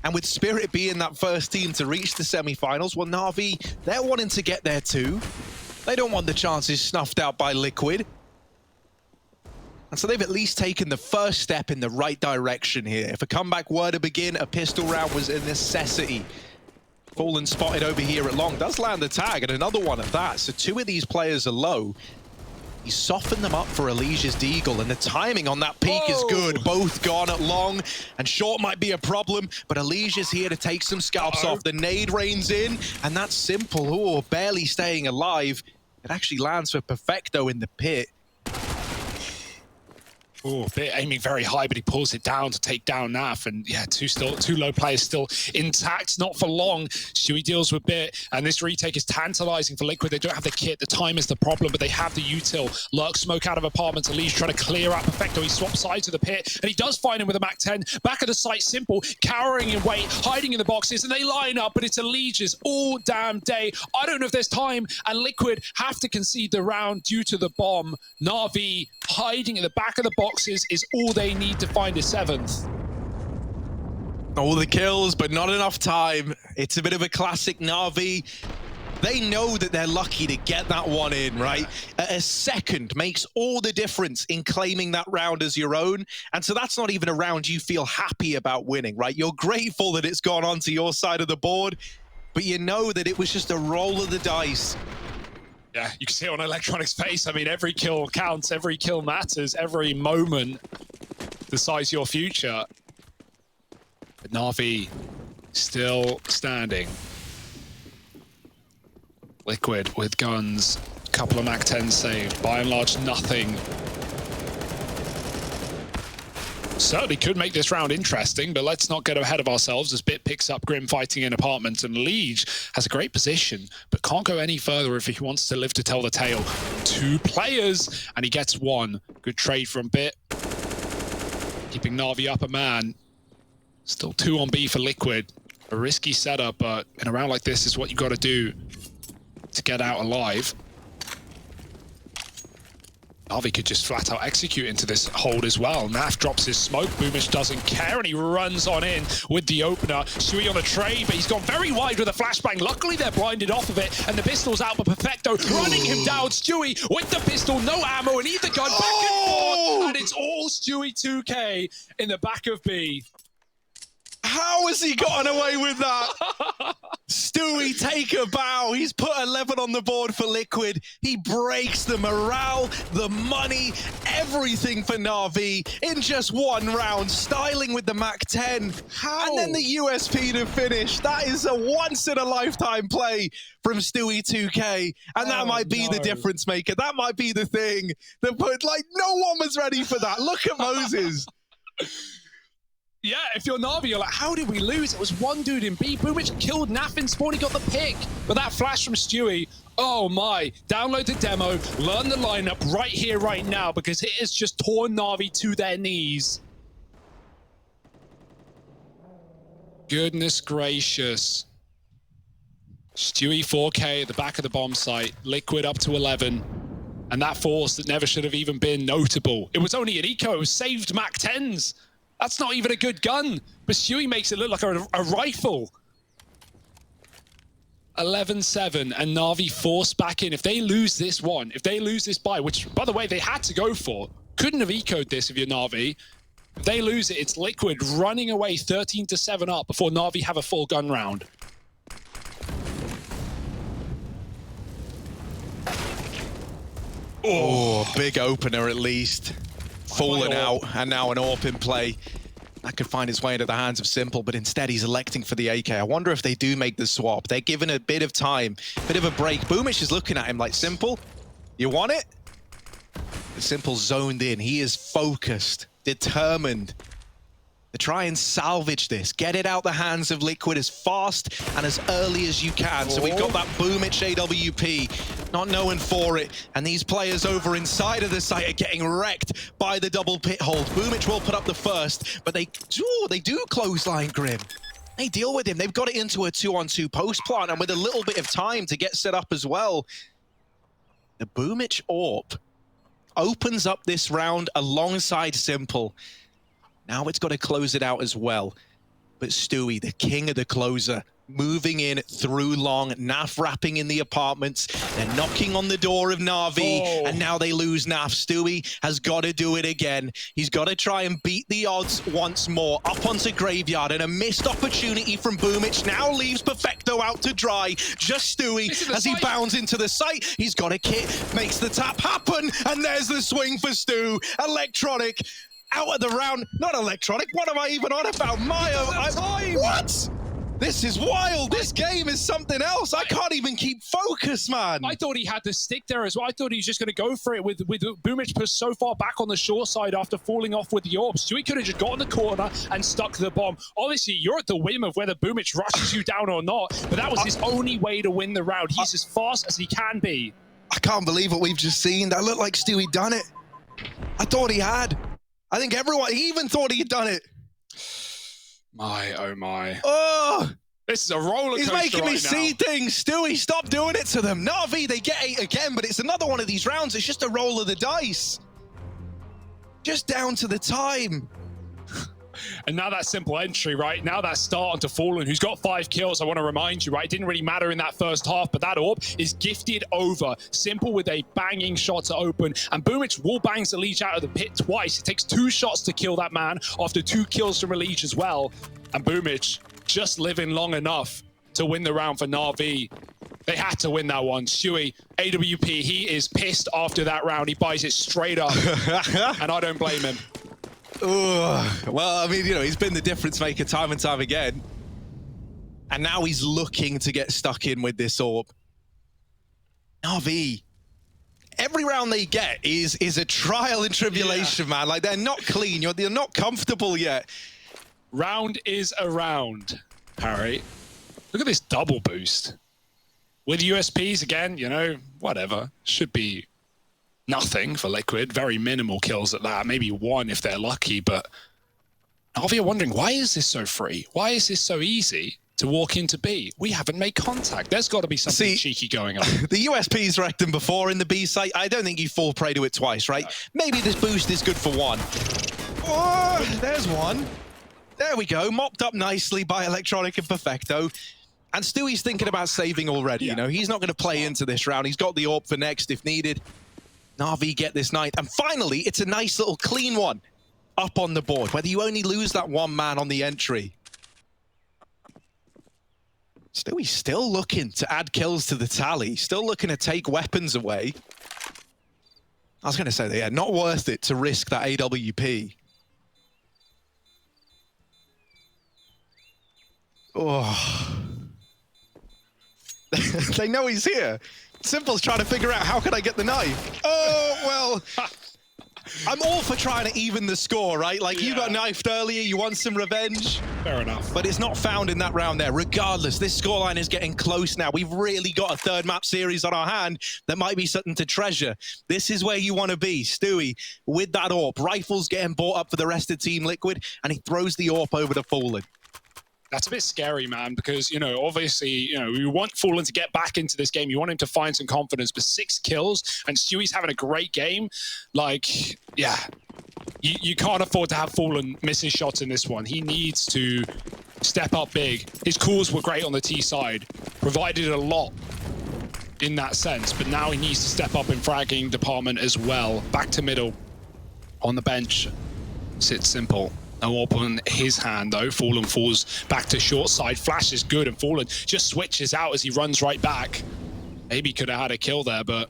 And with Spirit being that first team to reach the semi-finals, well, Na'Vi, they're wanting to get there too. They don't want the chances snuffed out by Liquid. And so they've at least taken the first step in the right direction here. If a comeback were to begin, a pistol round was a necessity. Fallen spotted over here at long, does land the tag, and another one at that. So 2 of these players are low. He softened them up for Alicia's Deagle, and the timing on that peak is good. Both gone at long, and short might be a problem, but Alicia's here to take some scalps off. The nade rains in, and that's simple. Oh, barely staying alive. It actually lands for Perfecto in the pit. Oh, Bit aiming very high, but he pulls it down to take down Naf. And yeah, two low players still intact, not for long. Stewie deals with Bit, and this retake is tantalizing for Liquid. They don't have the kit, the time is the problem, but they have the util. Lurk smoke out of apartments. Alicia trying to clear out Perfecto. He swaps sides of the pit, and he does find him with a MAC-10. Back at the site, simple, cowering in wait, hiding in the boxes, and they line up, but it's Alicia's all damn day. I don't know if there's time, and Liquid have to concede the round due to the bomb. Na'Vi hiding in the back of the boxes is all they need to find a 7th. All the kills, but not enough time. It's a bit of a classic Na'Vi. They know that they're lucky to get that one in, right? A second makes all the difference in claiming that round as your own. And so that's not even a round you feel happy about winning, right? You're grateful that it's gone onto your side of the board, but you know that it was just a roll of the dice. Yeah, you can see it on Electronic's face. I mean, every kill counts, every kill matters, every moment decides your future. But Na'Vi still standing. Liquid with guns, couple of MAC-10 saved, by and large nothing. Certainly could make this round interesting, but let's not get ahead of ourselves as Bit picks up Grim fighting in apartments, and Liege has a great position, but can't go any further if he wants to live to tell the tale. 2 players, and he gets 1. Good trade from Bit. Keeping Na'Vi up a man. Still 2 on B for Liquid. A risky setup, but in a round like this is what you got to do to get out alive. Na'Vi could just flat out execute into this hold as well. Naf drops his smoke, Boomish doesn't care, and he runs on in with the opener. Stewie on the trade, but he's gone very wide with a flashbang. Luckily, they're blinded off of it, and the pistol's out, but Perfecto running him down. Stewie with the pistol, no ammo, and either gun back and forth, and it's all Stewie 2K in the back of B. How has he gotten away with that? Stewie, take a bow. He's put 11 on the board for Liquid. He breaks the morale, the money, everything for Na'Vi in just 1 round, styling with the MAC-10. How? And then the USP to finish. That is a once-in-a-lifetime play from Stewie 2K. And that might be the difference maker. That might be the thing that put, like, no one was ready for that. Look at Moses. Yeah, if you're Na'Vi, you're like, how did we lose? It was 1 dude in B. Boomich killed Naf in spawn, he got the pick. But that flash from Stewie, oh my. Download the demo, learn the lineup right here, right now, because it has just torn Na'Vi to their knees. Goodness gracious. Stewie 4K at the back of the bomb site. Liquid up to 11. And that force that never should have even been notable. It was only an eco. It was saved Mac 10s. That's not even a good gun. But Stewie makes it look like a rifle. 11-7, and Na'Vi forced back in. If they lose this one, if they lose this buy, which, by the way, they had to go for, couldn't have ecoed this if you're Na'Vi. If they lose it, it's Liquid running away 13-7 up before Na'Vi have a full gun round. Oh, big opener at least. Fallen out, and now an AWP in play. That could find its way into the hands of Simple, but instead he's electing for the AK. I wonder if they do make the swap. They're given a bit of time, bit of a break. Boomish is looking at him like, Simple, you want it? But Simple's zoned in. He is focused, determined to try and salvage this. Get it out the hands of Liquid as fast and as early as you can. So we've got that Boomish AWP, not knowing for it. And these players over inside of the site are getting wrecked by the double pit hold. Boomish will put up the first, but they do clothesline Grim. They deal with him. They've got it into a 2-on-2 post plant, and with a little bit of time to get set up as well. The Boomish AWP opens up this round alongside Simple. Now it's got to close it out as well. But Stewie, the king of the closer, moving in through long, Naf wrapping in the apartments. They're knocking on the door of Na'Vi, and now they lose Naf. Stewie has got to do it again. He's got to try and beat the odds once more. Up onto Graveyard, and a missed opportunity from Boomish now leaves Perfecto out to dry. Just Stewie as he bounds into the site. He's got a kit, makes the tap happen, and there's the swing for Stu. Electronic out of the round. Not Electronic, what am I even on about? Mayo, what? This is wild. This game is something else. I can't even keep focus, man. I thought he had the stick there as well. I thought he was just going to go for it with Boomish pushed so far back on the short side after falling off with the AWP. Stewie could have just got in the corner and stuck the bomb. Obviously, you're at the whim of whether Boomish rushes you down or not, but that was his only way to win the round. He's as fast as he can be. I can't believe what we've just seen. That looked like Stewie done it. I thought he had. I think everyone, he even thought he had done it. My, oh my. Oh! This is a roller coaster. He's making me see things. Stewie, stop doing it to them. Na'Vi, they get 8 again, but it's another one of these rounds. It's just a roll of the dice. Just down to the time. And now that Simple entry, right? Now that start onto Fallen, who's got 5 kills, I want to remind you, right? It didn't really matter in that first half, but that AWP is gifted over. Simple with a banging shot to open, and Boomish wall bangs the Liege out of the pit twice. It takes 2 shots to kill that man after 2 kills from a Liege as well. And Boomish just living long enough to win the round for Na'Vi. They had to win that one. Stewie, AWP, he is pissed after that round. He buys it straight up, and I don't blame him. Well, I mean, you know, he's been the difference maker time and time again. And now he's looking to get stuck in with this AWP. Na'Vi, every round they get is a trial and tribulation, man. Like, they're not clean. They're not comfortable yet. Round is a round, Harry. Look at this double boost. With USPs, again, you know, whatever. Should be nothing for Liquid. Very minimal kills at that. Maybe 1 if they're lucky, but Na'Vi are wondering, why is this so free? Why is this so easy to walk into B? We haven't made contact. There's got to be something cheeky going on. The USP's wrecked them before in the B site. I don't think you fall prey to it twice, right? No. Maybe this boost is good for 1. Oh, there's 1. There we go. Mopped up nicely by Electronic and Perfecto. And Stewie's thinking about saving already. You know, he's not going to play into this round. He's got the AWP for next if needed. Na'Vi get this 9th. And finally, it's a nice little clean one up on the board, whether you only lose that 1 man on the entry. Stewie's still looking to add kills to the tally, still looking to take weapons away. I was going to say that, yeah, not worth it to risk that AWP. Oh. They know he's here. Simple's trying to figure out, how can I get the knife? Oh, well, I'm all for trying to even the score, right? Like, you got knifed earlier, you want some revenge. Fair enough. But it's not found in that round there. Regardless, this scoreline is getting close now. We've really got a 3rd map series on our hand that might be something to treasure. This is where you want to be. Stewie with that AWP. Rifles getting bought up for the rest of Team Liquid, and he throws the AWP over to Fallen. That's a bit scary, man, because, you know, obviously, you know, we want Fallen to get back into this game. You want him to find some confidence, but 6 kills and Stewie's having a great game. Like, yeah, you can't afford to have Fallen missing shots in this one. He needs to step up big. His calls were great on the T side, provided a lot in that sense, but now he needs to step up in fragging department as well. Back to middle. On the bench sits Simple. No up on his hand though. Fallen falls back to short side. Flash is good and Fallen just switches out as he runs right back. Maybe could have had a kill there, but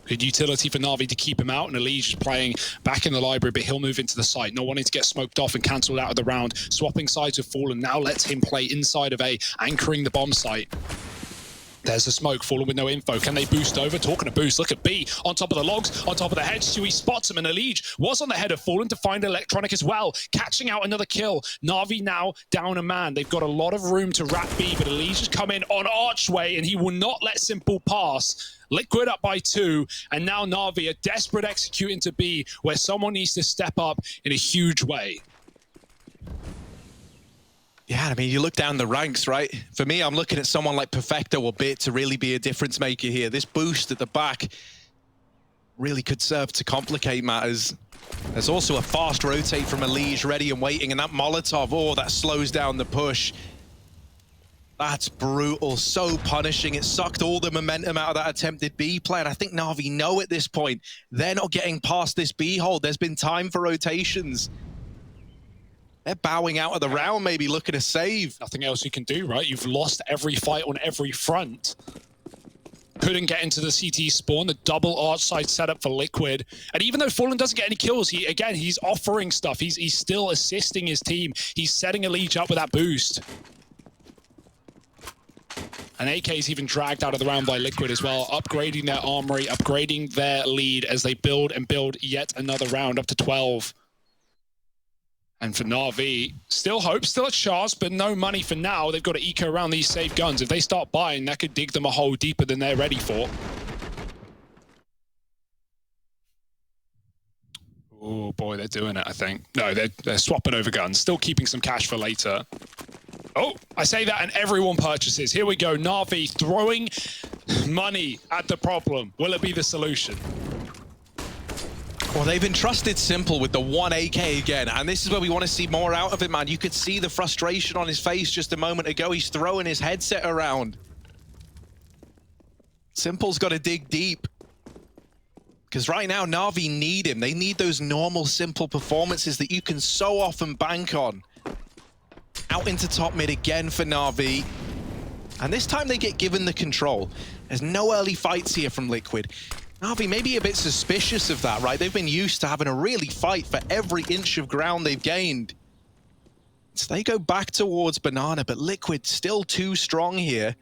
good utility for Na'Vi to keep him out. And Elige is playing back in the library, but he'll move into the site. Not wanting to get smoked off and cancelled out of the round. Swapping sides with Fallen now lets him play inside of A, anchoring the bomb site. There's a smoke, Fallen with no info. Can they boost over? Talking of boost, look at B on top of the logs, on top of the head. Stewie spots him, and Elige was on the head of Fallen to find Electronic as well, catching out another kill. Na'Vi now down a man. They've got a lot of room to wrap B, but Elige has come in on Archway, and he will not let Simple pass. Liquid up by 2, and now Na'Vi a desperate execute into B, where someone needs to step up in a huge way. Yeah, I mean, you look down the ranks, right? For me, I'm looking at someone like Perfecto or BET to really be a difference maker here. This boost at the back really could serve to complicate matters. There's also a fast rotate from Elige ready and waiting, and that Molotov, oh, that slows down the push. That's brutal, so punishing. It sucked all the momentum out of that attempted B play, and I think Na'Vi know at this point, they're not getting past this B hold. There's been time for rotations. They're bowing out of the round, maybe looking to save. Nothing else you can do, right? You've lost every fight on every front. Couldn't get into the CT spawn, the double arch side setup for Liquid. And even though Fallen doesn't get any kills, he's offering stuff. He's still assisting his team. He's setting Elige up with that boost. And AK's even dragged out of the round by Liquid as well, upgrading their armory, upgrading their lead as they build and build yet another round up to 12. And for Na'Vi, still hope, still a chance, but no money for now. They've got to eco around these safe guns. If they start buying, that could dig them a hole deeper than they're ready for. Oh boy, they're doing it, I think. No, they're swapping over guns, still keeping some cash for later. Oh, I say that and everyone purchases. Here we go, Na'Vi throwing money at the problem. Will it be the solution? Well, they've entrusted Simple with the 1 AK again, and this is where we want to see more out of it, man. You could see the frustration on his face just a moment ago. He's throwing his headset around. Simple's got to dig deep. Because right now, Na'Vi need him. They need those normal, simple performances that you can so often bank on. Out into top mid again for Na'Vi. And this time they get given the control. There's no early fights here from Liquid. Na'Vi may be a bit suspicious of that, right? They've been used to having a really fight for every inch of ground they've gained. So they go back towards Banana, but Liquid still too strong here.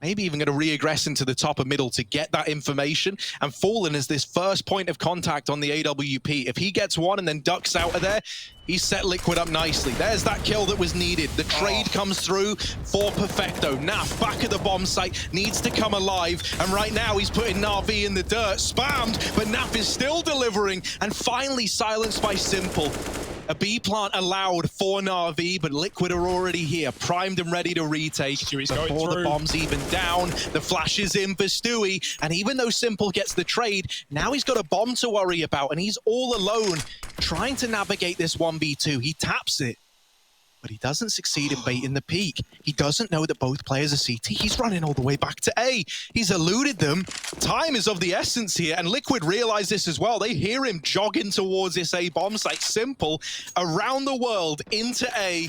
Maybe even going to re-aggress into the top of middle to get that information. And Fallen is this first point of contact on the AWP. If he gets one and then ducks out of there, he's set Liquid up nicely. There's that kill that was needed. The trade comes through for Perfecto. Naf back at the bomb site, needs to come alive. And right now he's putting Na'Vi in the dirt, spammed, but Naf is still delivering. And finally silenced by Simple. A B plant allowed for Na'Vi, but Liquid are already here, primed and ready to retake. Stewie's before the bomb's even down. The flash is in for Stewie, and even though Simple gets the trade, now he's got a bomb to worry about, and he's all alone trying to navigate this 1v2. He taps it, but he doesn't succeed in baiting the peak. He doesn't know that both players are CT. He's running all the way back to A. He's eluded them. Time is of the essence here, and Liquid realize this as well. They hear him jogging towards this A bomb site. Simple around the world into A.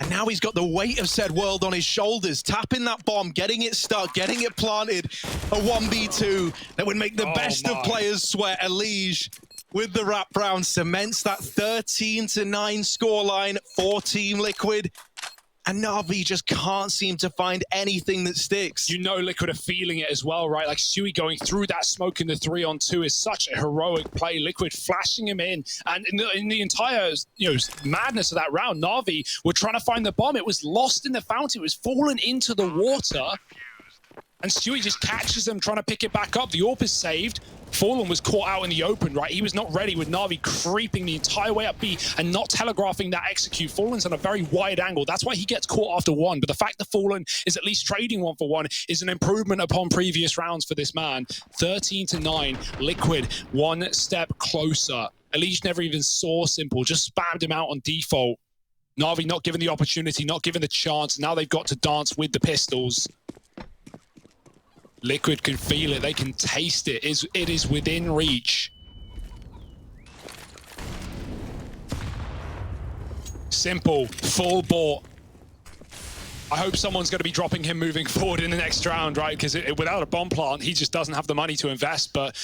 And now he's got the weight of said world on his shoulders, tapping that bomb, getting it stuck, getting it planted. A 1v2 that would make the best of players sweat. Elige with the wrap round cements that 13-9 scoreline for Team Liquid. And Na'Vi just can't seem to find anything that sticks. You know Liquid are feeling it as well, right? Like Stewie going through that smoke in the 3-on-2 is such a heroic play. Liquid flashing him in. And in the entire madness of that round, Na'Vi were trying to find the bomb. It was lost in the fountain. It was fallen into the water. And Stewie just catches them trying to pick it back up. The AWP is saved. Fallen was caught out in the open, right? He was not ready with Na'Vi creeping the entire way up B and not telegraphing that execute. Fallen's on a very wide angle. That's why he gets caught after one. But the fact that Fallen is at least trading 1-for-1 is an improvement upon previous rounds for this man. 13-9, Liquid one step closer. Elish never even saw Simple, just spammed him out on default. Na'Vi not given the opportunity, not given the chance. Now they've got to dance with the pistols. Liquid can feel it, they can taste it. It is within reach. Simple, full bought. I hope someone's going to be dropping him moving forward in the next round, right? Because without a bomb plant, he just doesn't have the money to invest. But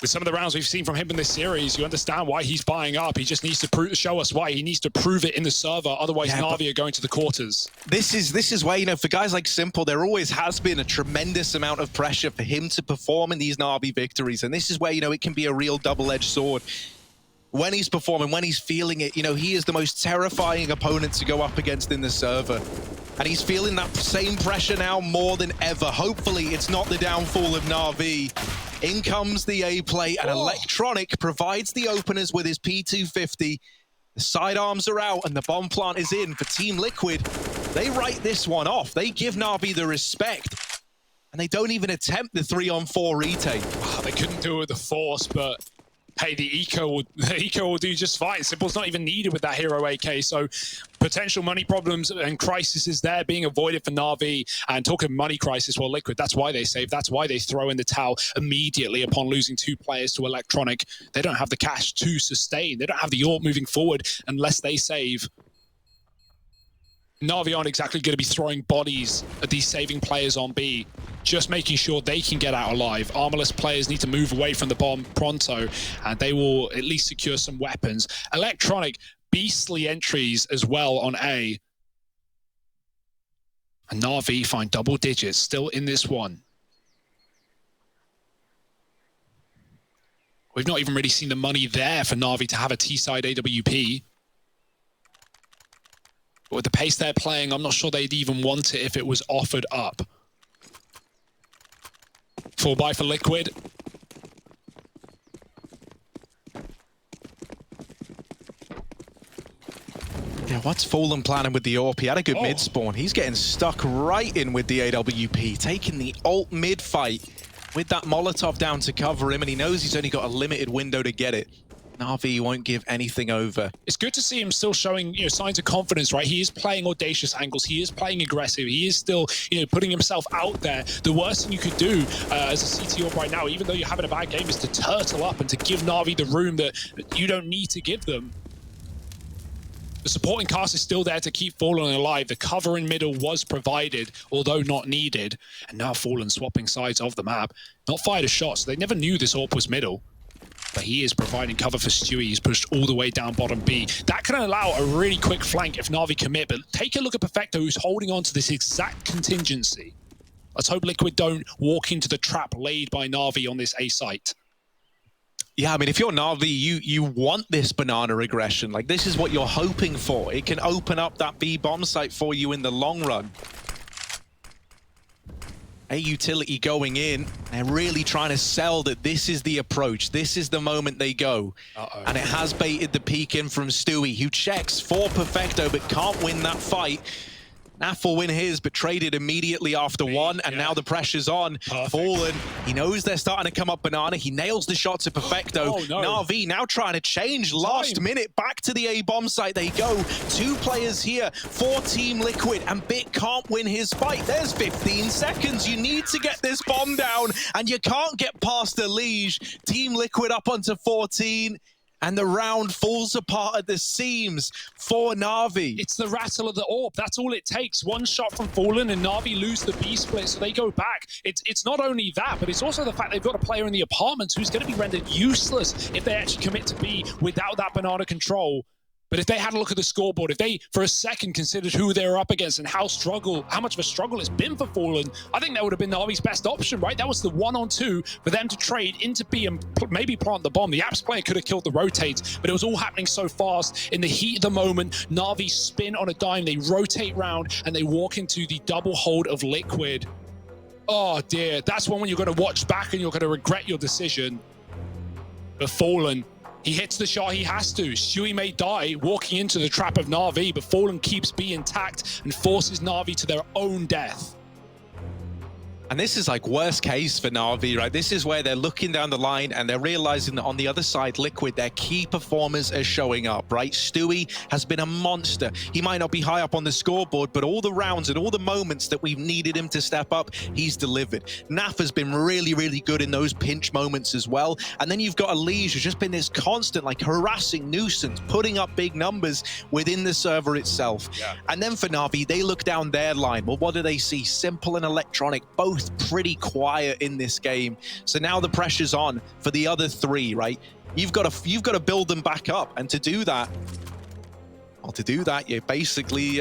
with some of the rounds we've seen from him in this series, you understand why he's buying up. He just needs to show us why. He needs to prove it in the server. Otherwise, Na'Vi are going to the quarters. This is where, you know, for guys like Simple, there always has been a tremendous amount of pressure for him to perform in these Na'Vi victories. And this is where, you know, it can be a real double-edged sword. When he's performing, when he's feeling it, you know, he is the most terrifying opponent to go up against in the server. And he's feeling that same pressure now more than ever. Hopefully, it's not the downfall of Na'Vi. In comes the A play, and Electronic provides the openers with his P250. The sidearms are out, and the bomb plant is in for Team Liquid. They write this one off. They give Na'Vi the respect, and they don't even attempt the 3-on-4 retake. Wow, they couldn't do it with the force, but hey, the eco will do just fine. Simple's not even needed with that hero AK, so potential money problems and crises there being avoided for Na'Vi. And talking money crisis, well, Liquid, that's why they save. That's why they throw in the towel immediately upon losing 2 players to Electronic. They don't have the cash to sustain. They don't have the AWP moving forward unless they save. Na'Vi aren't exactly going to be throwing bodies at these saving players on B, just making sure they can get out alive. Armorless players need to move away from the bomb pronto, and they will at least secure some weapons. Electronic, beastly entries as well on A. And Na'Vi find double digits still in this one. We've not even really seen the money there for Na'Vi to have a T-side AWP. But with the pace they're playing, I'm not sure they'd even want it if it was offered up. 4-buy for Liquid. Yeah, what's Fallen planning with the AWP? He had a good mid spawn. He's getting stuck right in with the AWP, taking the ult mid fight with that Molotov down to cover him, and he knows he's only got a limited window to get it. Na'Vi won't give anything over. It's good to see him still showing, signs of confidence, right? He is playing audacious angles. He is playing aggressive. He is still, putting himself out there. The worst thing you could do as a CTO right now, even though you're having a bad game, is to turtle up and to give Na'Vi the room that you don't need to give them. The supporting cast is still there to keep Fallen alive. The cover in middle was provided, although not needed. And now Fallen swapping sides of the map. Not fired a shot, so they never knew this AWP was middle. But he is providing cover for Stewie. He's pushed all the way down bottom B. That can allow a really quick flank if Na'Vi commit, but take a look at Perfecto, who's holding on to this exact contingency. Let's hope Liquid don't walk into the trap laid by Na'Vi on this A site. Yeah, I mean, if you're Na'Vi, you want this banana aggression. Like, this is what you're hoping for. It can open up that B bomb site for you in the long run. A utility going in. They're really trying to sell that this is the approach. This is the moment they go. And it has baited the peek in from Stewie, who checks for Perfecto, but can't win that fight. Naf will win his, but traded immediately after one, and now the pressure's on. Fallen, he knows they're starting to come up banana. He nails the shot to Perfecto. Na'Vi now trying to change last minute. Back to the A bomb site they go. 2 players here for Team Liquid, and BET can't win his fight. There's 15 seconds. You need to get this bomb down, and you can't get past Elish. Team Liquid up onto 14. And the round falls apart at the seams for Na'Vi. It's the rattle of the AWP. That's all it takes. One shot from Fallen and Na'Vi lose the B split, so they go back. It's not only that, but it's also the fact they've got a player in the apartments who's going to be rendered useless if they actually commit to B without that banana control. But if they had a look at the scoreboard, if they, for a second, considered who they were up against and how much of a struggle it's been for Fallen, I think that would have been Na'Vi's best option, right? That was the 1-on-2 for them to trade into B and maybe plant the bomb. The Apps player could have killed the rotates, but it was all happening so fast. In the heat of the moment, Na'Vi spin on a dime, they rotate round, and they walk into the double hold of Liquid. Oh dear, that's one when you're going to watch back and you're going to regret your decision. But Fallen, he hits the shot he has to. Stewie may die walking into the trap of NAVI, but Fallen keeps B intact and forces NAVI to their own death. And this is like worst case for NAVI, right? This is where they're looking down the line and they're realizing that on the other side, Liquid, their key performers are showing up, right? Stewie has been a monster. He might not be high up on the scoreboard, but all the rounds and all the moments that we've needed him to step up, he's delivered. NAF has been really, really good in those pinch moments as well. And then you've got Elige, who's just been this constant, like, harassing nuisance, putting up big numbers within the server itself. Yeah. And then for NAVI, they look down their line. Well, what do they see? Simple and Electronic, both pretty quiet in this game. So now the pressure's on for the other three, right? You've got to build them back up, and to do that, you're basically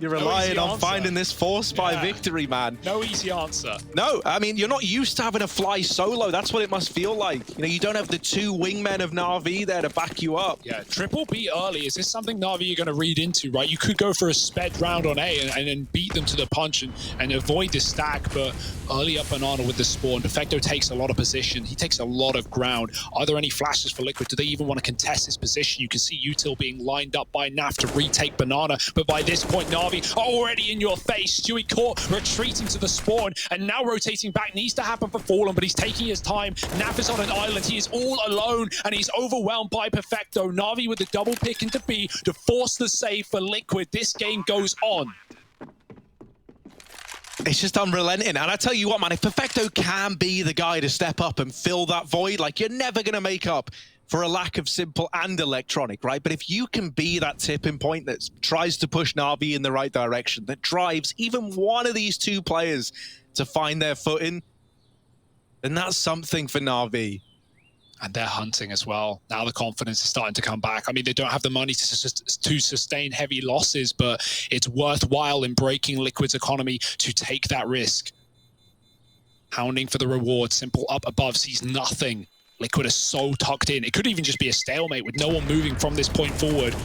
you're relying on finding this force by victory, man. No easy answer. No, I mean, you're not used to having to fly solo. That's what it must feel like. You know, you don't have the two wingmen of NAVI there to back you up. Yeah, triple B early. Is this something NAVI you're going to read into, right? You could go for a sped round on A and then beat them to the punch and avoid the stack, but early up Banana with the spawn. Perfecto takes a lot of position. He takes a lot of ground. Are there any flashes for Liquid? Do they even want to contest his position? You can see Util being lined up by NAF to retake Banana, but by this point, NAVI are already in your face. Stewie caught retreating to the spawn, and now rotating back needs to happen for Fallen, but he's taking his time. NAF is on an island. He is all alone, and he's overwhelmed by Perfecto. NAVI with the double pick into B to force the save for Liquid. This game goes on. It's just unrelenting. And I tell you what, man, if Perfecto can be the guy to step up and fill that void, like, you're never going to make up for a lack of Simple and Electronic, right? But if you can be that tipping point that tries to push NAVI in the right direction, that drives even one of these two players to find their footing, then that's something for NAVI. And they're hunting as well. Now the confidence is starting to come back. I mean, they don't have the money to sustain heavy losses, but it's worthwhile in breaking Liquid's economy to take that risk. Hounding for the reward. Simple up above, sees nothing. Liquid is so tucked in. It could even just be a stalemate with no one moving from this point forward.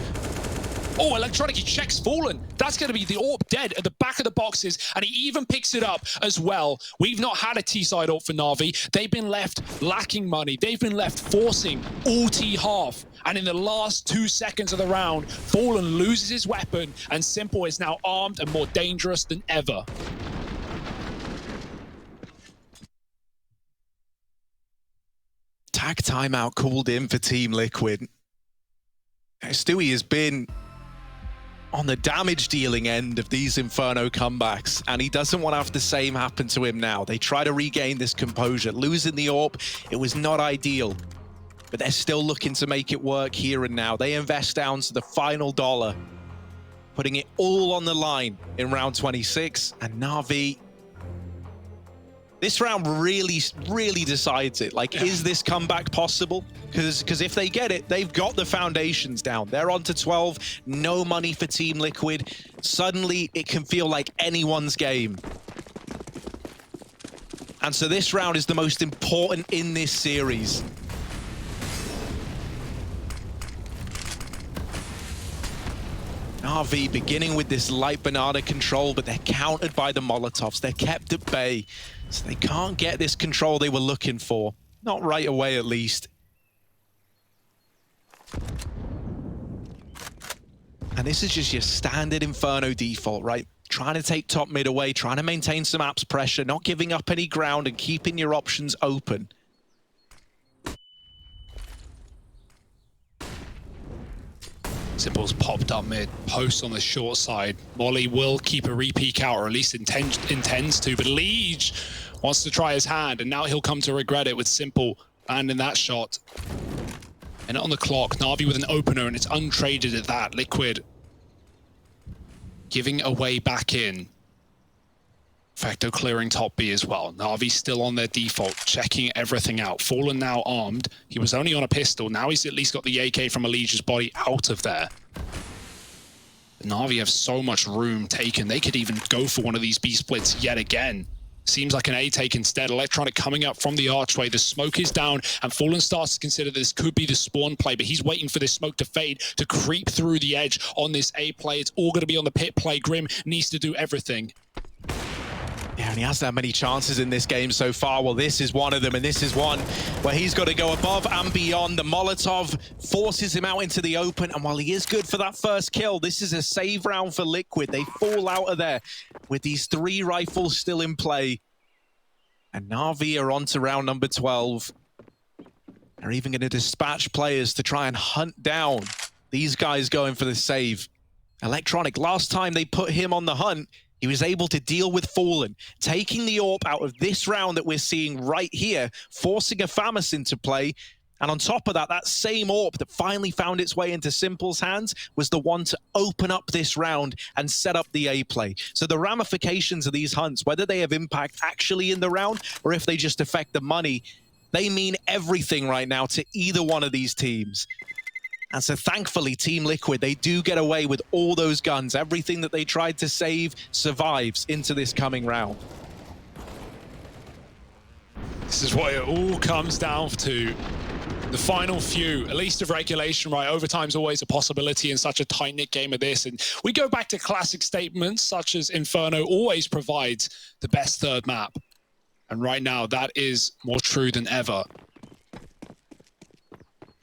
Oh, Electronic, he checks Fallen. That's going to be the AWP dead at the back of the boxes, and he even picks it up as well. We've not had a T-side AWP for NAVI. They've been left lacking money. They've been left forcing all T-half. And in the last 2 seconds of the round, Fallen loses his weapon, and Simple is now armed and more dangerous than ever. Tag timeout called in for Team Liquid. Stewie has been on the damage dealing end of these Inferno comebacks, and he doesn't want to have the same happen to him now. They try to regain this composure. Losing the AWP, it was not ideal, but they're still looking to make it work here and now. They invest down to the final dollar, putting it all on the line in round 26, and NAVI, this round really decides it. Like, is this comeback possible? Because if they get it, they've got the foundations down. They're on to 12, no money for Team Liquid. Suddenly, it can feel like anyone's game. And so this round is the most important in this series. NAVI beginning with this light banana control, but they're countered by the Molotovs. They're kept at bay, so they can't get this control they were looking for. Not right away, at least. And this is just your standard Inferno default, right? Trying to take top mid away, trying to maintain some apps pressure, not giving up any ground and keeping your options open. Simple's popped up mid, post on the short side. Molly will keep a re-peek out, or at least intends to, but Lige wants to try his hand, and now he'll come to regret it with Simple landing that shot. And on the clock, NAVI with an opener, and it's untraded at that. Liquid giving away back in. Perfecto clearing top B as well. NAVI still on their default, checking everything out. Fallen now armed. He was only on a pistol. Now he's at least got the AK from Elige's body out of there. NAVI have so much room taken. They could even go for one of these B splits yet again. Seems like an A take instead. Electronic coming up from the archway. The smoke is down, and Fallen starts to consider this could be the spawn play, but he's waiting for this smoke to fade, to creep through the edge on this A play. It's all going to be on the pit play. Grim needs to do everything. Yeah, and he hasn't had many chances in this game so far. Well, this is one of them, and this is one where he's got to go above and beyond. The Molotov forces him out into the open, and while he is good for that first kill, this is a save round for Liquid. They fall out of there with these 3 rifles still in play. And NAVI are on to round number 12. They're even going to dispatch players to try and hunt down these guys going for the save. Electronic, last time they put him on the hunt, he was able to deal with Fallen, taking the AWP out of this round that we're seeing right here, forcing a FAMAS into play. And on top of that, that same AWP that finally found its way into Simple's hands was the one to open up this round and set up the A play. So the ramifications of these hunts, whether they have impact actually in the round or if they just affect the money, they mean everything right now to either one of these teams. And so thankfully, Team Liquid, they do get away with all those guns. Everything that they tried to save survives into this coming round. This is what it all comes down to. The final few, at least of regulation, right? Overtime's always a possibility in such a tight-knit game of this. And we go back to classic statements such as Inferno always provides the best third map. And right now, that is more true than ever.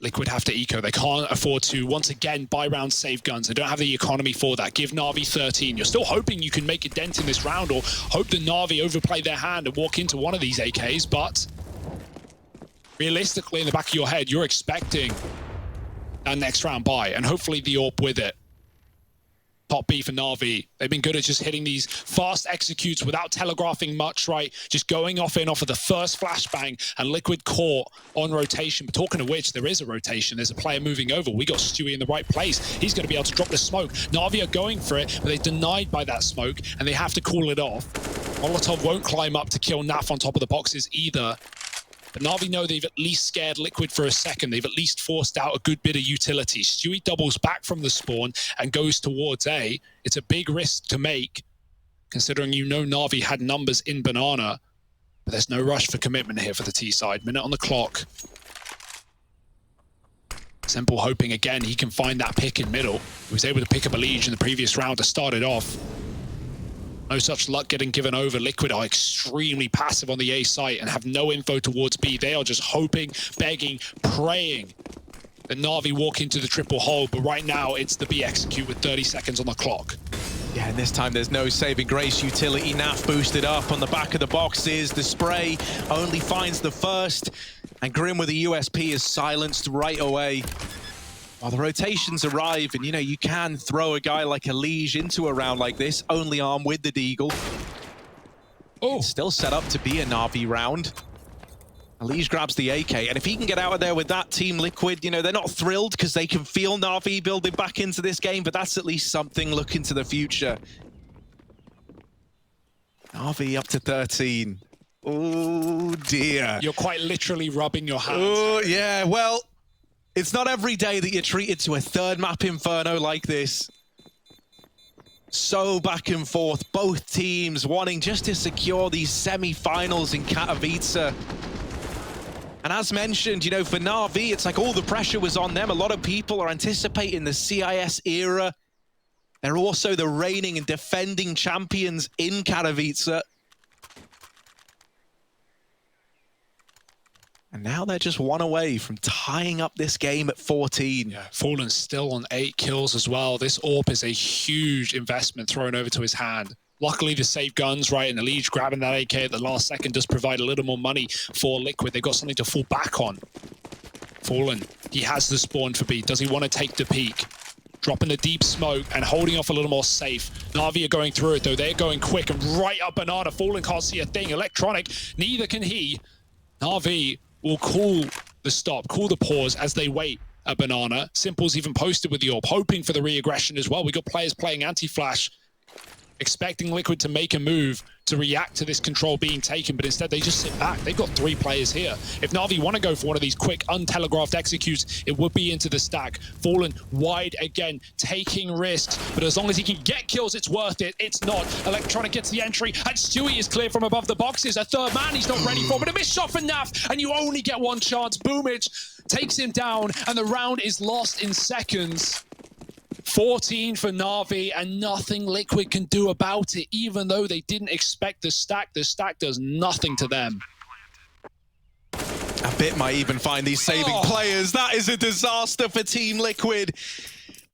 Liquid have to eco. They can't afford to, once again, buy round save guns. They don't have the economy for that. Give NAVI 13. You're still hoping you can make a dent in this round or hope the NAVI overplay their hand and walk into one of these AKs, but realistically, in the back of your head, you're expecting that next round buy, and hopefully the AWP with it. Top B for NAVI. They've been good at just hitting these fast executes without telegraphing much, right? Just going off of the first flashbang, and Liquid caught on rotation. But talking of which, there is a rotation. There's a player moving over. We got Stewie in the right place. He's going to be able to drop the smoke. NAVI are going for it, but they're denied by that smoke, and they have to call it off. Molotov won't climb up to kill Naf on top of the boxes either. But NAVI know they've at least scared Liquid for a second. They've at least forced out a good bit of utility. Stewie doubles back from the spawn and goes towards A. It's a big risk to make, considering you know NAVI had numbers in Banana. But there's no rush for commitment here for the T side. Minute on the clock. Simple hoping again he can find that pick in middle. He was able to pick up a lead in the previous round to start it off. No such luck getting given over. Liquid are extremely passive on the A site and have no info towards B. They are just hoping, begging, praying that NAVI walk into the triple hole. But right now, it's the B execute with 30 seconds on the clock. Yeah, and this time there's no saving grace. Utility NAF boosted up on the back of the boxes. The spray only finds the first. And Grim with a USP is silenced right away. While the rotations arrive, and you know, you can throw a guy like a Liege into a round like this, only armed with the Deagle. Oh, it's still set up to be a NAVI round. Liege grabs the AK, and if he can get out of there with that, Team Liquid, you know, they're not thrilled because they can feel NAVI building back into this game, but that's at least something looking to the future. NAVI up to 13. Oh, dear. You're quite literally rubbing your hands. Oh, yeah, well, it's not every day that you're treated to a third map Inferno like this. So back and forth, both teams wanting just to secure these semi-finals in Katowice. And as mentioned, you know, for NAVI, it's like all the pressure was on them. A lot of people are anticipating the CIS era. They're also the reigning and defending champions in Katowice. And now they're just one away from tying up this game at 14. Yeah, Fallen's still on 8 kills as well. This AWP is a huge investment thrown over to his hand. Luckily, the save guns, right, and the Liege grabbing that AK at the last second does provide a little more money for Liquid. They've got something to fall back on. Fallen, he has the spawn for B. Does he want to take the peak? Dropping the deep smoke and holding off a little more safe. NAVI are going through it, though. They're going quick and right up Banana. Fallen can't see a thing. Electronic, neither can he. NAVI will call the stop, call the pause as they wait at Banana. Simple's even posted with the AWP, hoping for the re-aggression as well. We got players playing anti-flash, expecting Liquid to make a move to react to this control being taken, but instead they just sit back. They've got 3 players here. If NAVI want to go for one of these quick, untelegraphed executes, it would be into the stack. Fallen wide again, taking risks, but as long as he can get kills, it's worth it. It's not. Electronic gets the entry, and Stewie is clear from above the boxes. A third man he's not ready for, but a missed shot for Naf, and you only get one chance. Boomage takes him down, and the round is lost in seconds. 14 for Na'Vi, and nothing Liquid can do about it, even though they didn't expect the stack. The stack does nothing to them. A bit might even find these saving players. That is a disaster for Team Liquid.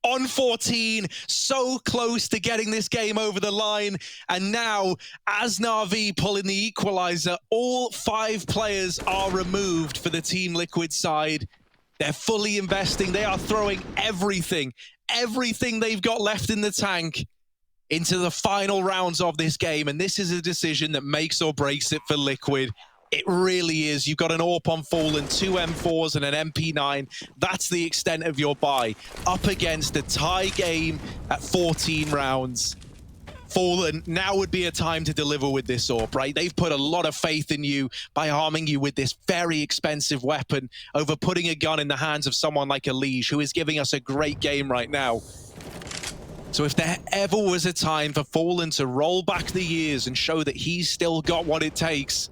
On 14, so close to getting this game over the line. And now, as Na'Vi pull in the equalizer, all 5 players are removed for the Team Liquid side. They're fully investing. They are throwing everything they've got left in the tank into the final rounds of this game. And this is a decision that makes or breaks it for Liquid. It really is. You've got an AWP on Fallen, 2 M4s and an MP9. That's the extent of your buy. Up against a tie game at 14 rounds. Fallen, now would be a time to deliver with this AWP, right? They've put a lot of faith in you by arming you with this very expensive weapon over putting a gun in the hands of someone like Elige, who is giving us a great game right now. So if there ever was a time for Fallen to roll back the years and show that he's still got what it takes,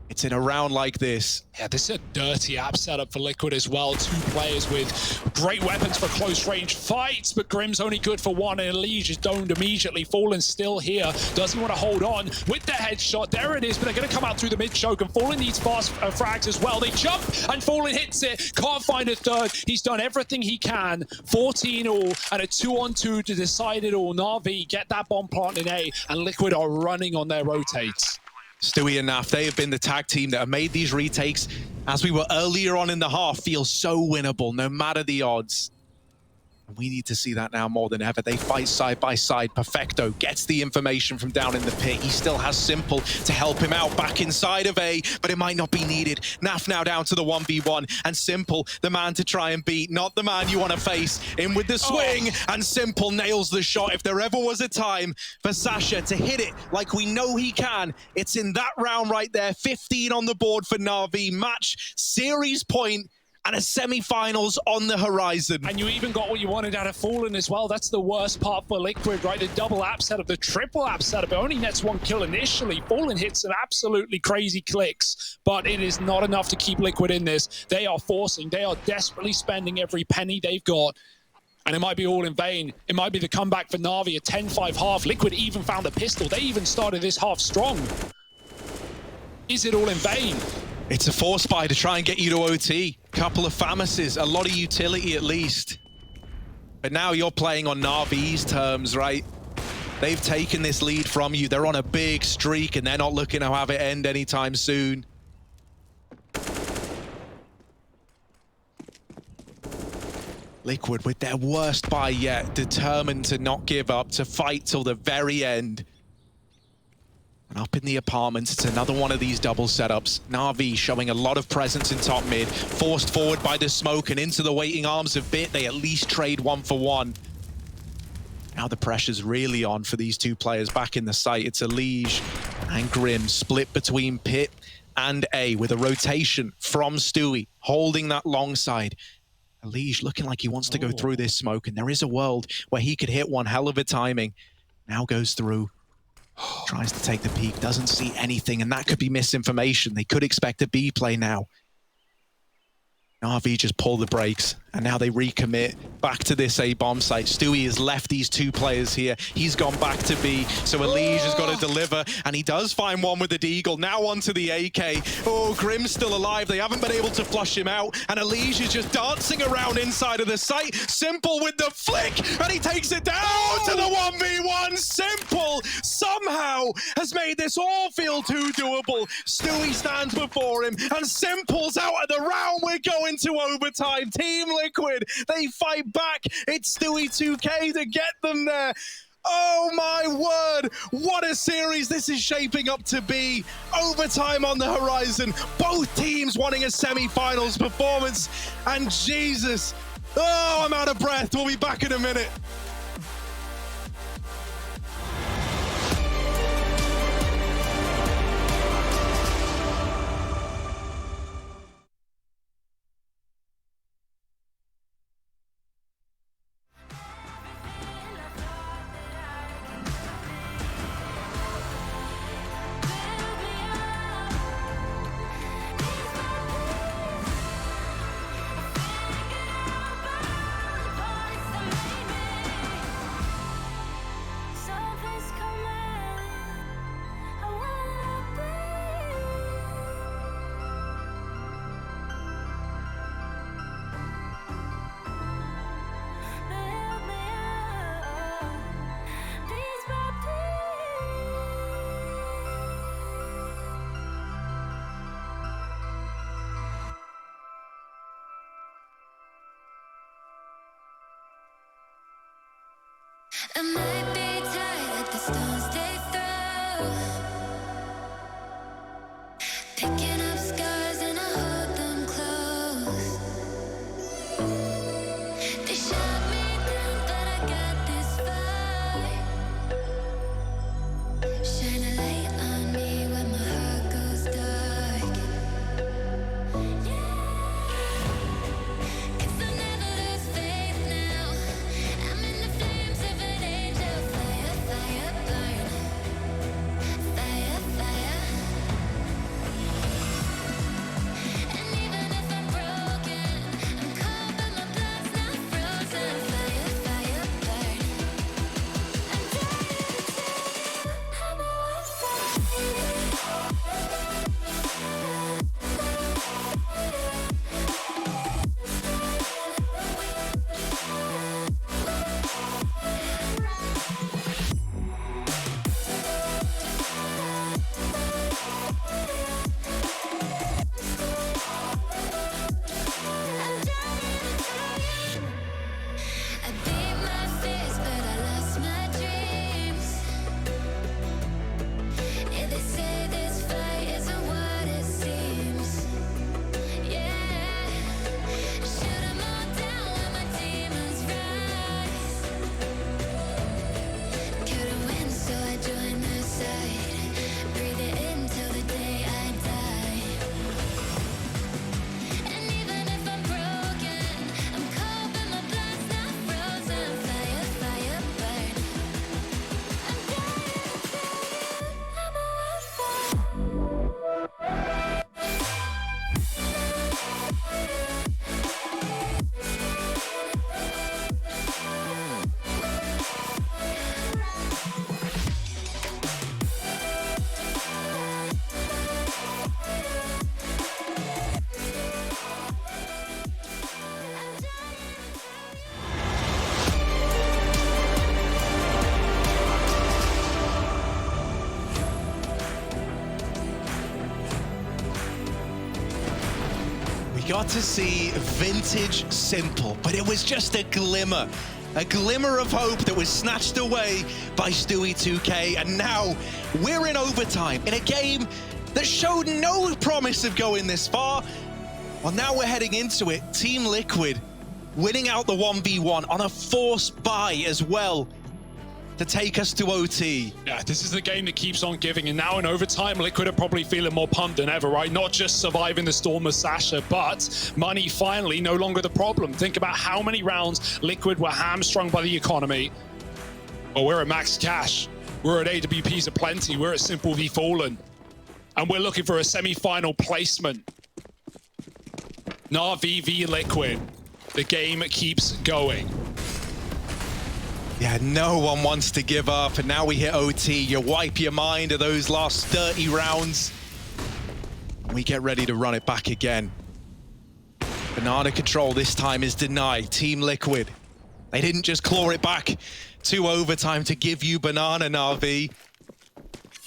it's in a round like this. Yeah, this is a dirty app setup for Liquid as well. 2 players with great weapons for close range fights, but Grim's only good for 1, and Elige is domed immediately. Fallen's still here. Does he want to hold on with the headshot? There it is, but they're going to come out through the mid-choke, and Fallen needs fast frags as well. They jump, and Fallen hits it. Can't find a third. He's done everything he can. 14 all, and a 2-on-2 to decide it all. Na'Vi get that bomb plant in A, and Liquid are running on their rotates. Stewie and Naf, they have been the tag team that have made these retakes, as we were earlier on in the half, feel so winnable, no matter the odds. And we need to see that now more than ever. They fight side by side. Perfecto gets the information from down in the pit. He still has Simple to help him out back inside of A, but it might not be needed. Naf now down to the 1v1, and Simple, the man to try and beat, not the man you want to face. In with the swing, and Simple nails the shot. If there ever was a time for Sasha to hit it like we know he can, it's in that round right there. 15 on the board for Na'Vi. Match, series point, and a semi-finals on the horizon. And you even got what you wanted out of Fallen as well. That's the worst part for Liquid, right? The double app setup, the triple app setup. It only nets 1 kill initially. Fallen hits some absolutely crazy clicks, but it is not enough to keep Liquid in this. They are forcing, they are desperately spending every penny they've got. And it might be all in vain. It might be the comeback for Na'Vi, a 10-5 half. Liquid even found the pistol. They even started this half strong. Is it all in vain? It's a force buy to try and get you to OT. Couple of Famises, a lot of utility at least. But now you're playing on Na'Vi's terms, right? They've taken this lead from you. They're on a big streak, and they're not looking to have it end anytime soon. Liquid with their worst buy yet, determined to not give up, to fight till the very end. And up in the apartments, it's another one of these double setups. Na'Vi showing a lot of presence in top mid, forced forward by the smoke and into the waiting arms of BET. They at least trade 1 for 1. Now the pressure's really on for these 2 players back in the site. It's Elige and Grim split between Pit and A with a rotation from Stewie, holding that long side. Elige looking like he wants to go through this smoke, and there is a world where he could hit one. Hell of a timing. Now goes through. Tries to take the peek, doesn't see anything, and that could be misinformation. They could expect a B play now. Na'Vi just pull the brakes, and now they recommit back to this A bomb site. Stewie has left these 2 players here. He's gone back to B, so Elige has got to deliver, and he does find one with the Deagle. Now onto the AK. Oh, Grim's still alive. They haven't been able to flush him out, and Elige is just dancing around inside of the site. Simple with the flick, and he takes it down to the 1v1. Simple somehow has made this all feel too doable. Stewie stands before him, and Simple's out of the round. We're going to overtime. Team Liquid, they fight back. It's Stewie 2K to get them there. Oh my word, what a series this is shaping up to be. Overtime on the horizon. Both teams wanting a semi-finals performance. And Jesus, oh, I'm out of breath. We'll be back in a minute. I might be tired, let the stones stay through. Picking up scars and I hold them close. They shot me down, but I got this fight. Shine a light on me when my heart goes dark. Cause I'll never lose faith now. I'm in the flames of an angel. Fire, fire, burn. Fire, fire. And even if I'm broken, I'm cold but my blood's not frozen. Fire, fire, burn. I'm dying to tell you I'm a I beat my fears, but I lost my dreams. Yeah, they say this fight isn't what it seems. Yeah, shoot 'em all down when my demons rise. Couldn't win, so I joined their side. Breathe it in till the day I die. And even if I'm broken, I'm cold but my blood's not frozen. Fire, fire, burn. I'm dying to tell you I'm a We got to see vintage Simple, but it was just a glimmer of hope that was snatched away by Stewie 2K, and now we're in overtime in a game that showed no promise of going this far. Well, now we're heading into it. Team Liquid winning out the 1v1 on a forced buy as well to take us to OT. Yeah, this is the game that keeps on giving, and now in overtime, Liquid are probably feeling more pumped than ever, right? Not just surviving the storm of Sasha, but money finally no longer the problem. Think about how many rounds Liquid were hamstrung by the economy. Well, we're at max cash. We're at AWPs aplenty. We're at Simple v Fallen. And we're looking for a semi-final placement. NAVI v Liquid. The game keeps going. Yeah, no one wants to give up, and now we hit OT. You wipe your mind of those last 30 rounds. We get ready to run it back again. Banana control this time is denied. Team Liquid. They didn't just claw it back to overtime to give you Banana, Navi.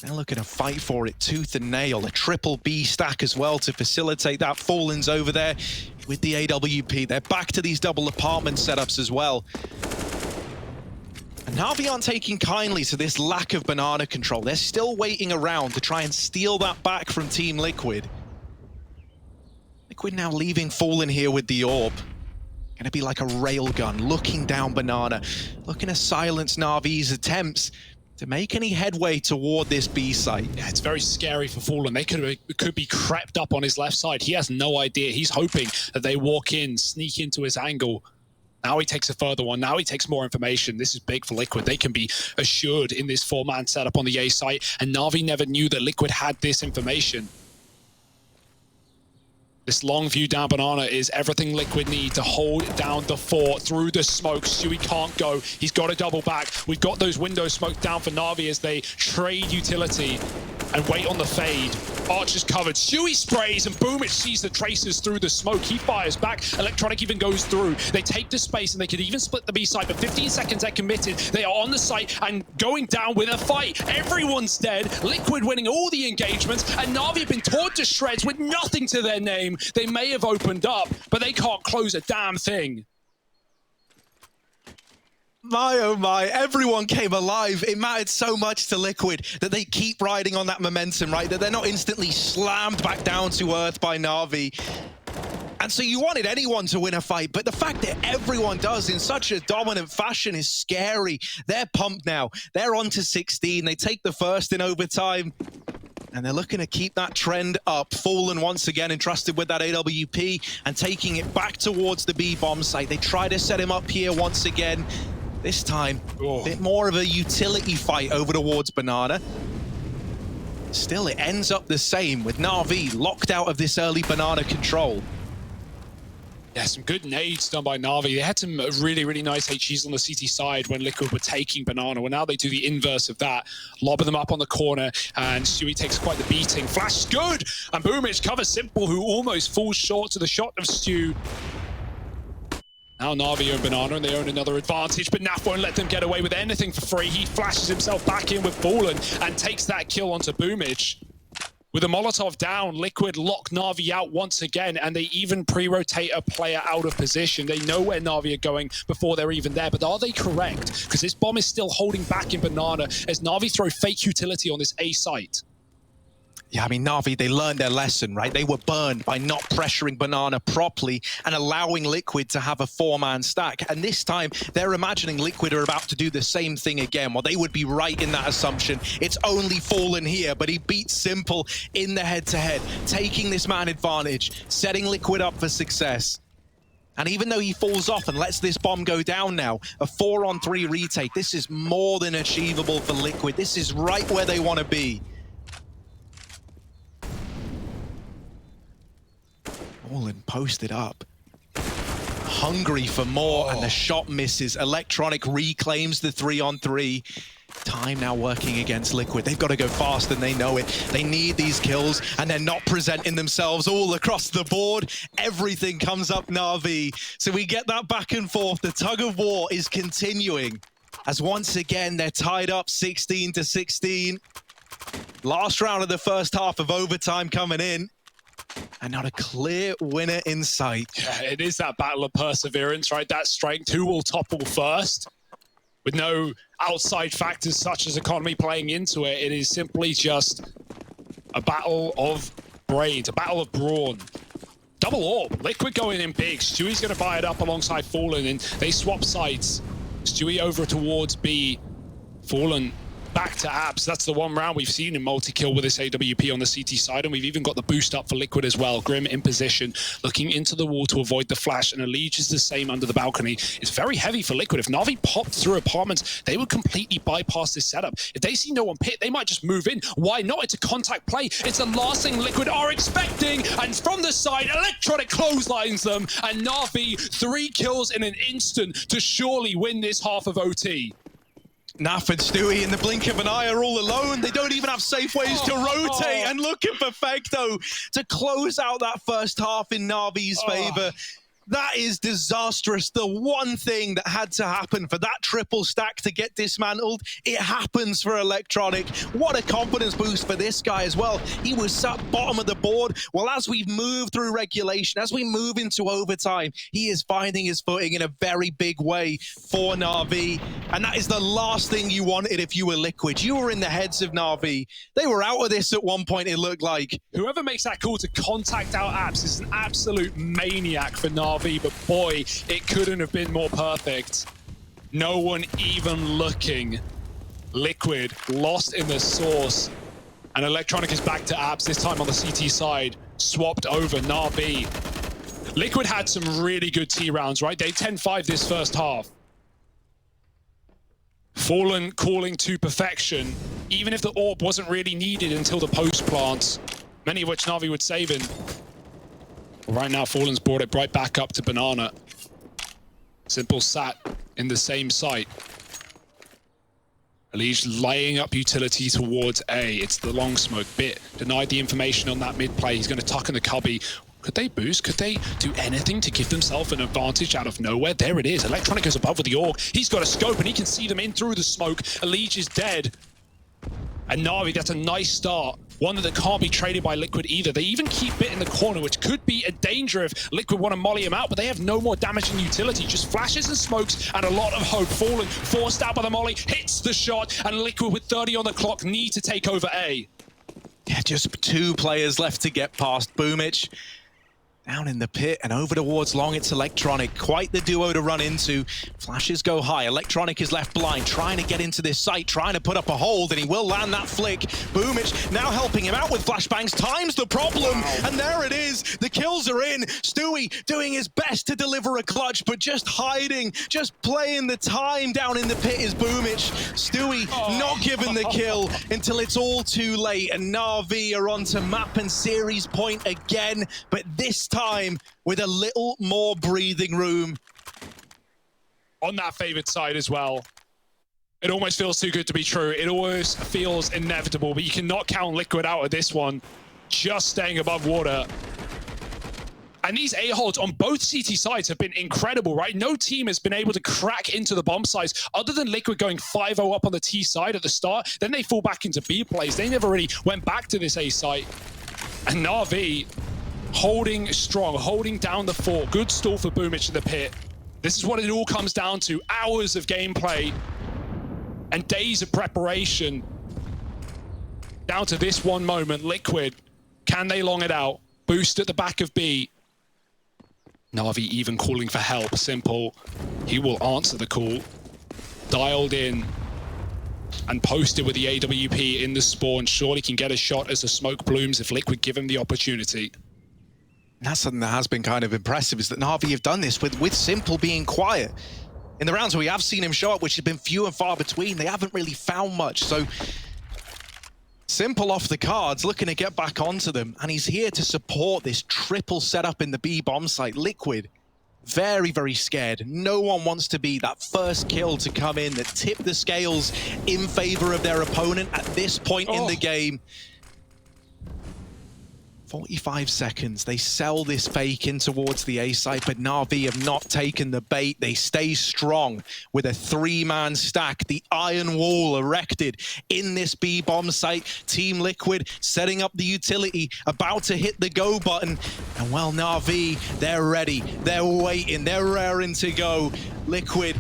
They're looking to fight for it tooth and nail. A triple B stack as well to facilitate that. Fallen's over there with the AWP. They're back to these double apartment setups as well. And Navi aren't taking kindly to this lack of Banana control. They're still waiting around to try and steal that back from Team Liquid. Liquid now leaving Fallen here with the orb. Gonna be like a railgun, looking down Banana, looking to silence Navi's attempts to make any headway toward this B site. Yeah, it's very scary for Fallen. They could be crept up on his left side. He has no idea. He's hoping that they walk in, sneak into his angle. Now he takes a further one. Now he takes more information. This is big for Liquid. They can be assured in this four-man setup on the A site, and Navi never knew that Liquid had this information. This long view down Banana is everything Liquid need to hold down the fort through the smoke. Stewie can't go. He's got to double back. We've got those windows smoked down for Navi as they trade utility and wait on the fade. Archer's covered. Stewie sprays and boom, it sees the traces through the smoke. He fires back. Electronic even goes through. They take the space and they could even split the B site, but 15 seconds they're committed. They are on the site and going down with a fight. Everyone's dead. Liquid winning all the engagements, and Navi have been torn to shreds with nothing to their name. They may have opened up, but they can't close a damn thing. My, oh my, everyone came alive. It mattered so much to Liquid that they keep riding on that momentum, right? That they're not instantly slammed back down to earth by Na'Vi. And so you wanted anyone to win a fight, but the fact that everyone does in such a dominant fashion is scary. They're pumped now. They're on to 16. They take the first in overtime. And they're looking to keep that trend up. Fallen once again entrusted with that AWP and taking it back towards the B bomb site. They try to set him up here once again. This time, a bit more of a utility fight over towards Banana. Still, it ends up the same with Na'Vi locked out of this early Banana control. Yeah, some good nades done by Na'Vi. They had some really, really nice HEs on the CT side when Liquid were taking Banana. Well, now they do the inverse of that, lobbing them up on the corner, and Stewie takes quite the beating. Flash is good, and Boomich covers Simple, who almost falls short to the shot of Stu. Now Na'Vi own Banana, and they own another advantage, but Naf won't let them get away with anything for free. He flashes himself back in with Fallen and takes that kill onto Boomich. With a Molotov down, Liquid lock Na'Vi out once again, and they even pre-rotate a player out of position. They know where Na'Vi are going before they're even there, but are they correct? Because this bomb is still holding back in Banana as Na'Vi throw fake utility on this A site. Yeah, I mean, Na'Vi, they learned their lesson, right? They were burned by not pressuring Banana properly and allowing Liquid to have a four-man stack. And this time, they're imagining Liquid are about to do the same thing again. Well, they would be right in that assumption. It's only Fallen here, but he beats Simple in the head-to-head, taking this man advantage, setting Liquid up for success. And even though he falls off and lets this bomb go down now, a 4-on-3 retake, this is more than achievable for Liquid. This is right where they want to be. Fallen posted up, hungry for more, and the shot misses. Electronic reclaims the 3-on-3. Time now working against Liquid. They've got to go fast, and they know it. They need these kills, and they're not presenting themselves all across the board. Everything comes up Na'Vi. So we get that back and forth. The tug of war is continuing, as once again, they're tied up 16-16. Last round of the first half of overtime coming in. And not a clear winner in sight. Yeah, it is that battle of perseverance, right? That strength, who will topple first? With no outside factors such as economy playing into it, it is simply just a battle of brains, a battle of brawn. Double orb, Liquid going in big. Stewie's going to buy it up alongside Fallen, and they swap sides. Stewie over towards B. Fallen back to Abs. That's the one round we've seen in multi-kill with this AWP on the CT side, and we've even got the boost up for Liquid as well. Grim in position, looking into the wall to avoid the flash, and Elige is the same under the balcony. It's very heavy for Liquid. If Na'Vi popped through apartments, they would completely bypass this setup. If they see no one pit, they might just move in. Why not? It's a contact play. It's the last thing Liquid are expecting, and from the side, Electronic clotheslines them, and Na'Vi 3 kills in an instant to surely win this half of OT. Naf and Stewie in the blink of an eye are all alone. They don't even have safe ways to rotate. And look at Perfecto to close out that first half in Na'Vi's favor. That is disastrous. The one thing that had to happen for that triple stack to get dismantled, it happens for Electronic. What a confidence boost for this guy as well. He was sat bottom of the board. Well, as we move through regulation, as we move into overtime, he is finding his footing in a very big way for Na'Vi. And that is the last thing you wanted if you were Liquid. You were in the heads of Na'Vi. They were out of this at one point, it looked like. Whoever makes that call to contact out Abs is an absolute maniac for Na'Vi. But boy, it couldn't have been more perfect. No one even looking. Liquid lost in the source. And Electronic is back to Abs, this time on the CT side. Swapped over Na'Vi. Liquid had some really good T rounds, right? They 10-5 this first half. Fallen calling to perfection, even if the orb wasn't really needed until the post plants, many of which Na'Vi would save in. Right now, Fallen's brought it right back up to Banana. Simple sat in the same site. Elige laying up utility towards A. It's the long smoke. Bit denied the information on that mid play. He's going to tuck in the cubby. Could they boost? Could they do anything to give themselves an advantage out of nowhere? There it is. Electronic goes above with the AUG. He's got a scope and he can see them in through the smoke. Elige is dead. And Na'Vi, that's a nice start one that can't be traded by Liquid either. They even keep BET in the corner, which could be a danger if Liquid want to molly him out, but they have no more damaging utility, just flashes and smokes and a lot of hope. Fallen, forced out by the molly, hits the shot, and Liquid with 30 on the clock need to take over A. Yeah, just 2 players left to get past. Boomich down in the pit and over towards long. It's Electronic. Quite the duo to run into. Flashes go high. Electronic is left blind, trying to get into this site, trying to put up a hold, and he will land that flick. Boomich now helping him out with flashbangs. Time's the problem, and there it is. The kills are in. Stewie doing his best to deliver a clutch, but just hiding, just playing the time down in the pit is Boomich. Stewie not given the kill until it's all too late, and NAVI are onto map and series point again, but this time with a little more breathing room. On that favored side as well. It almost feels too good to be true. It always feels inevitable, but you cannot count Liquid out of this one. Just staying above water. And these A-holds on both CT sides have been incredible, right? No team has been able to crack into the bomb sites other than Liquid going 5-0 up on the T side at the start. Then they fall back into B plays. They never really went back to this A site. And NAVI holding strong, holding down the fort. Good stall for Boomich in the pit. This is what it all comes down to. Hours of gameplay and days of preparation. Down to this one moment. Liquid, can they long it out? Boost at the back of B. NAVI even calling for help. Simple, he will answer the call. Dialed in and posted with the AWP in the spawn. Surely can get a shot as the smoke blooms if Liquid give him the opportunity. That's something that has been kind of impressive, is that NAVI have done this with Simple being quiet. In the rounds where we have seen him show up, which has been few and far between, they haven't really found much. So Simple off the cards, looking to get back onto them, and he's here to support this triple setup in the B bomb site. Liquid, very, very scared. No one wants to be that first kill to come in that tip the scales in favor of their opponent at this point in the game. 45 seconds. They sell this fake in towards the A site, but NAVI have not taken the bait. They stay strong with a 3-man stack. The iron wall erected in this B bomb site. Team Liquid setting up the utility, about to hit the go button. And well, NAVI, they're ready. They're waiting. They're raring to go. Liquid,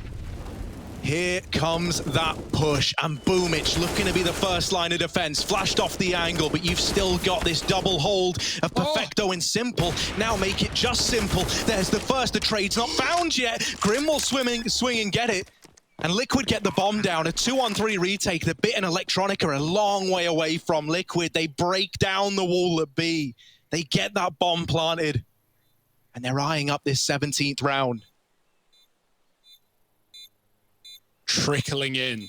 here comes that push, and Boomich looking to be the first line of defense. Flashed off the angle, but you've still got this double hold of Perfecto and Simple. Now make it just Simple. There's the first. The trade's not found yet. Grim will swing and get it. And Liquid get the bomb down. A 2-on-3 retake. The BET and Electronic are a long way away from Liquid. They break down the wall at B. They get that bomb planted. And they're eyeing up this 17th round. Trickling in.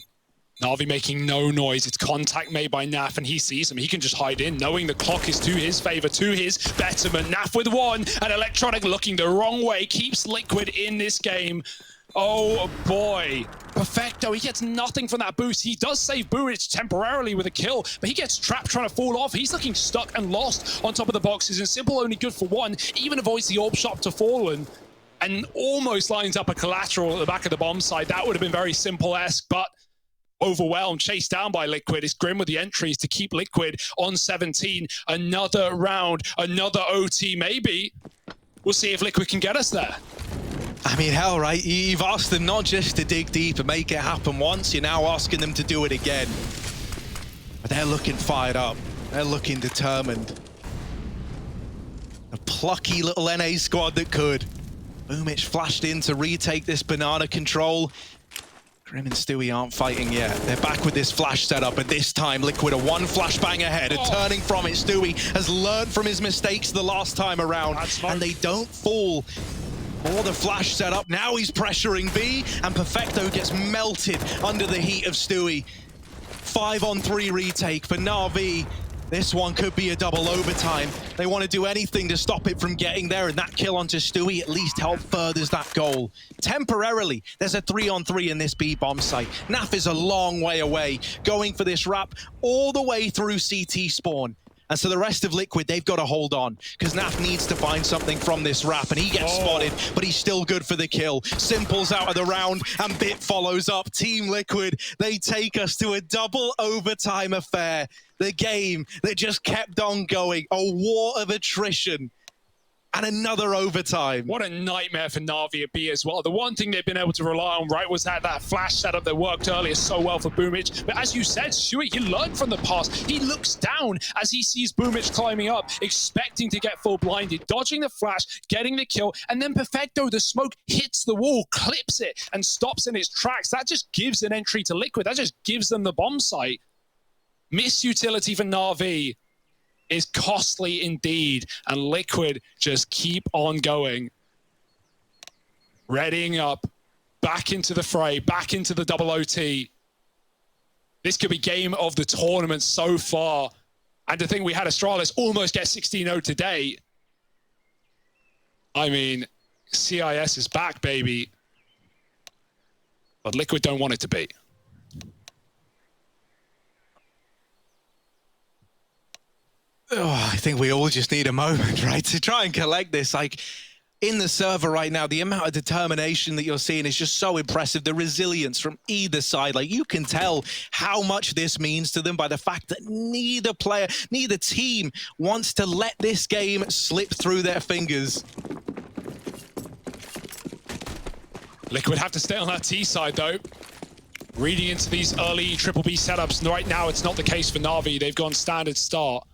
NAVI making no noise. It's contact made by Naf, and he sees him. He can just hide in, knowing the clock is to his favor, to his betterment. Naf with 1, and Electronic looking the wrong way. Keeps Liquid in this game. Oh boy. Perfecto, he gets nothing from that boost. He does save Boomich temporarily with a kill, but he gets trapped trying to fall off. He's looking stuck and lost on top of the boxes, and Simple only good for 1. Even avoids the orb shot to Fallen. And almost lines up a collateral at the back of the bomb side. That would have been very Simple-esque, but overwhelmed, chased down by Liquid. It's Grim with the entries to keep Liquid on 17. Another round, another OT maybe. We'll see if Liquid can get us there. I mean, hell, right? You've asked them not just to dig deep and make it happen once, you're now asking them to do it again. But they're looking fired up. They're looking determined. A plucky little NA squad that could. Boomich flashed in to retake this banana control. Grim and Stewie aren't fighting yet. They're back with this flash setup, but this time Liquid are 1 flashbang ahead and turning from it. Stewie has learned from his mistakes the last time around, and they don't fall for the flash setup. Now he's pressuring B, and Perfecto gets melted under the heat of Stewie. 5-on-3 retake for NAVI. This one could be a double overtime. They want to do anything to stop it from getting there, and that kill onto Stewie at least help furthers that goal. Temporarily, there's a 3-on-3 in this B bomb site. Naf is a long way away, going for this wrap all the way through CT spawn. And so the rest of Liquid, they've got to hold on, because Naf needs to find something from this wrap, and he gets spotted, but he's still good for the kill. Simple's out of the round, and BET follows up. Team Liquid, they take us to a double overtime affair. The game that just kept on going, a war of attrition. And another overtime. What a nightmare for Navi at B as well. The one thing they've been able to rely on, right, was that flash setup that worked earlier so well for Boomich. But as you said, Stewie, he learned from the past. He looks down as he sees Boomich climbing up, expecting to get full blinded, dodging the flash, getting the kill, and then Perfecto, the smoke hits the wall, clips it, and stops in its tracks. That just gives an entry to Liquid. That just gives them the bomb site. Miss utility for Navi is costly indeed, and Liquid just keep on going. Readying up, back into the fray, back into the double OT. This could be game of the tournament so far. And to think we had Astralis almost get 16-0 today. I mean, CIS is back, baby. But Liquid don't want it to be. Oh, I think we all just need a moment, right, to try and collect this. Like, in the server right now, the amount of determination that you're seeing is just so impressive. The resilience from either side, like, you can tell how much this means to them by the fact that neither player, neither team wants to let this game slip through their fingers. Liquid have to stay on that T side, though. Reading into these early triple B setups, right now it's not the case for Navi. They've gone standard start.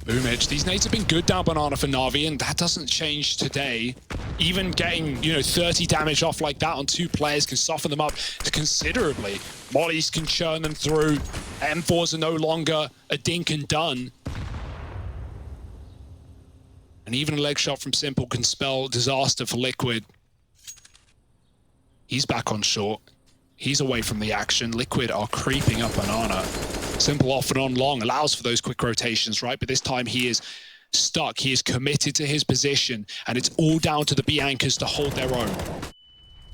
Boomich, these nades have been good down banana for Navi, and that doesn't change today. Even getting, 30 damage off like that on two players can soften them up considerably. Mollies can churn them through. M4s are no longer a dink and done. And even a leg shot from Simple can spell disaster for Liquid. He's back on short. He's away from the action. Liquid are creeping up banana. Simple off and on long allows for those quick rotations, right? But this time he is stuck. He is committed to his position, and it's all down to the B anchors to hold their own.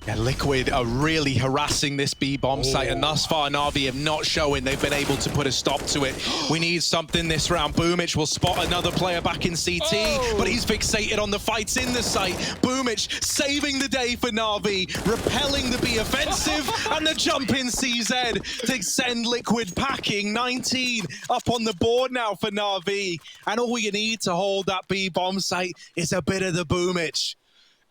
Yeah, Liquid are really harassing this B bomb site, and thus far Navi have not shown they've been able to put a stop to it. We need something this round. Boomich will spot another player back in CT, but he's fixated on the fights in the site. Boomich saving the day for Navi, repelling the B offensive, and the jump in CZ to send Liquid packing. 19 up on the board now for Navi, and all you need to hold that B bomb site is a bit of the Boomich.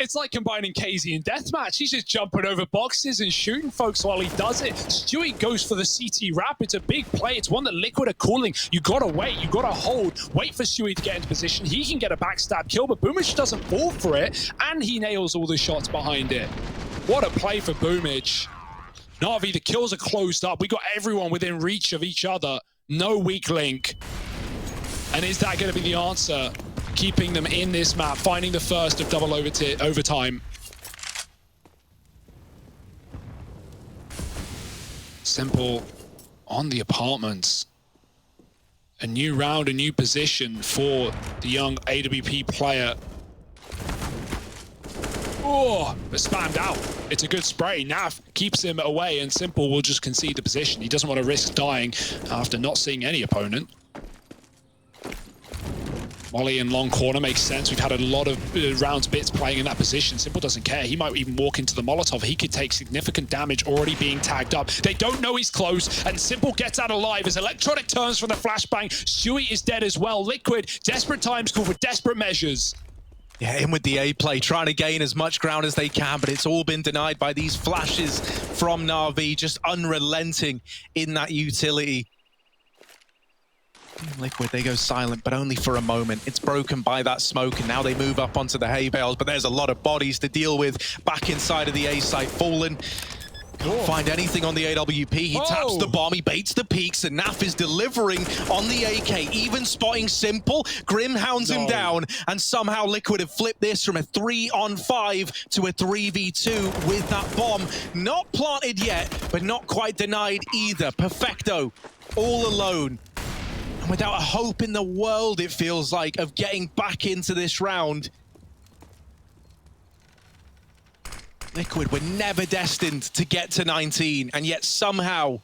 It's like combining KZ and Deathmatch. He's just jumping over boxes and shooting folks while he does it. Stewie goes for the CT wrap. It's a big play. It's one that Liquid are calling. You gotta wait. You gotta hold. Wait for Stewie to get into position. He can get a backstab kill, but Boomich doesn't fall for it, and he nails all the shots behind it. What a play for Boomich. Navi, the kills are closed up. We got everyone within reach of each other. No weak link. And is that gonna be the answer? Keeping them in this map, finding the first of double overtime. Simple on the apartments. A new round, a new position for the young AWP player. Oh, but spammed out. It's a good spray. Nav keeps him away, and Simple will just concede the position. He doesn't want to risk dying after not seeing any opponent. Molly in long corner makes sense. We've had a lot of rounds bits playing in that position. Simple doesn't care. He might even walk into the Molotov. He could take significant damage already being tagged up. They don't know he's close, and Simple gets out alive as Electronic turns from the flashbang. Stewie is dead as well. Liquid, desperate times call for desperate measures. Yeah, in with the A play, trying to gain as much ground as they can, but it's all been denied by these flashes from Na'Vi, just unrelenting in that utility. Liquid, they go silent, but only for a moment. It's broken by that smoke, and now they move up onto the hay bales, but there's a lot of bodies to deal with back inside of the A site. Fallen. Can't find anything on the AWP. He taps the bomb, he baits the peaks, and Naf is delivering on the AK, even spotting Simple. Grim hounds him down, and somehow Liquid have flipped this from a 3-on-5 to a 3v2 with that bomb. Not planted yet, but not quite denied either. Perfecto, all alone. And without a hope in the world, it feels like, of getting back into this round. Liquid were never destined to get to 19, and yet somehow,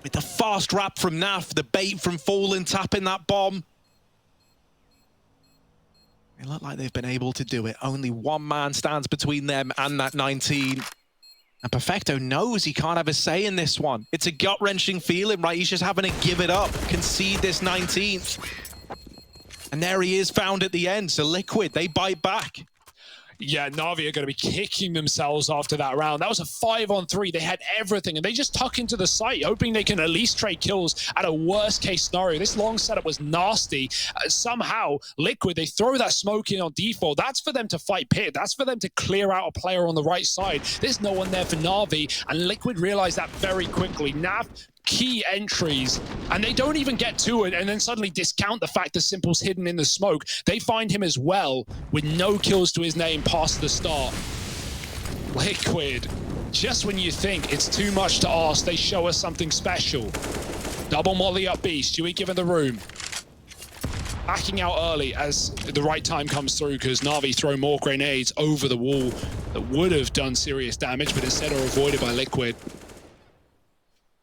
with the fast wrap from NAV, the bait from Fallen tapping that bomb, they look like they've been able to do it. Only one man stands between them and that 19. And Perfecto knows he can't have a say in this one. It's a gut-wrenching feeling, right? He's just having to give it up, concede this 19th. And there he is, found at the end. So Liquid, they bite back. Yeah, Navi are going to be kicking themselves after that round. That was a 5-on-3. They had everything, and they just tuck into the site, hoping they can at least trade kills at a worst-case scenario. This long setup was nasty. Somehow, Liquid, they throw that smoke in on default. That's for them to fight Pit. That's for them to clear out a player on the right side. There's no one there for Navi, and Liquid realized that very quickly. Nav, key entries, and they don't even get to it and then suddenly discount the fact that Simple's hidden in the smoke. They find him as well with no kills to his name past the start. Liquid, just when you think it's too much to ask, they show us something special. Double molly up B, Stewie given the room. Backing out early as the right time comes through because Navi throw more grenades over the wall that would have done serious damage, but instead are avoided by Liquid.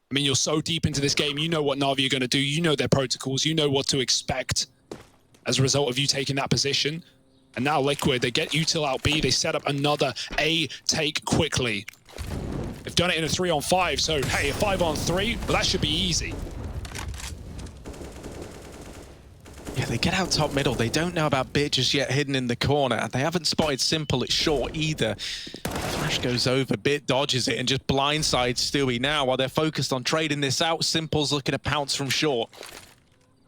I mean, you're so deep into this game, you know what Navi are going to do, you know their protocols, you know what to expect as a result of you taking that position. And now Liquid, they get util out B, they set up another A take quickly. They've done it in a 3-on-5, so hey, a 5-on-3, well, that should be easy. Yeah, they get out top middle. They don't know about BET just yet hidden in the corner. They haven't spotted Simple at short either. Flash goes over, BET dodges it and just blindsides Stewie. Now, while they're focused on trading this out, Simple's looking to pounce from short.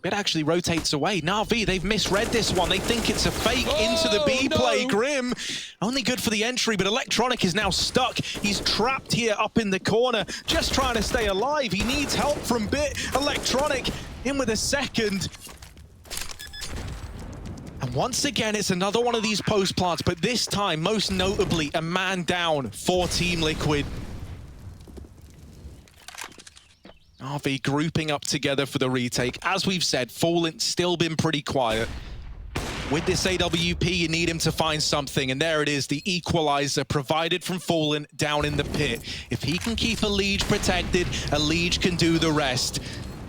BET actually rotates away. Na'Vi, they've misread this one. They think it's a fake into the B play. Grim, only good for the entry, but Electronic is now stuck. He's trapped here up in the corner, just trying to stay alive. He needs help from BET. Electronic in with a second. And once again, it's another one of these post plants, but this time, most notably, a man down for Team Liquid. RV grouping up together for the retake. As we've said, Fallen still been pretty quiet. With this AWP, you need him to find something, and there it is, the equalizer provided from Fallen down in the pit. If he can keep Elige protected, Elige can do the rest.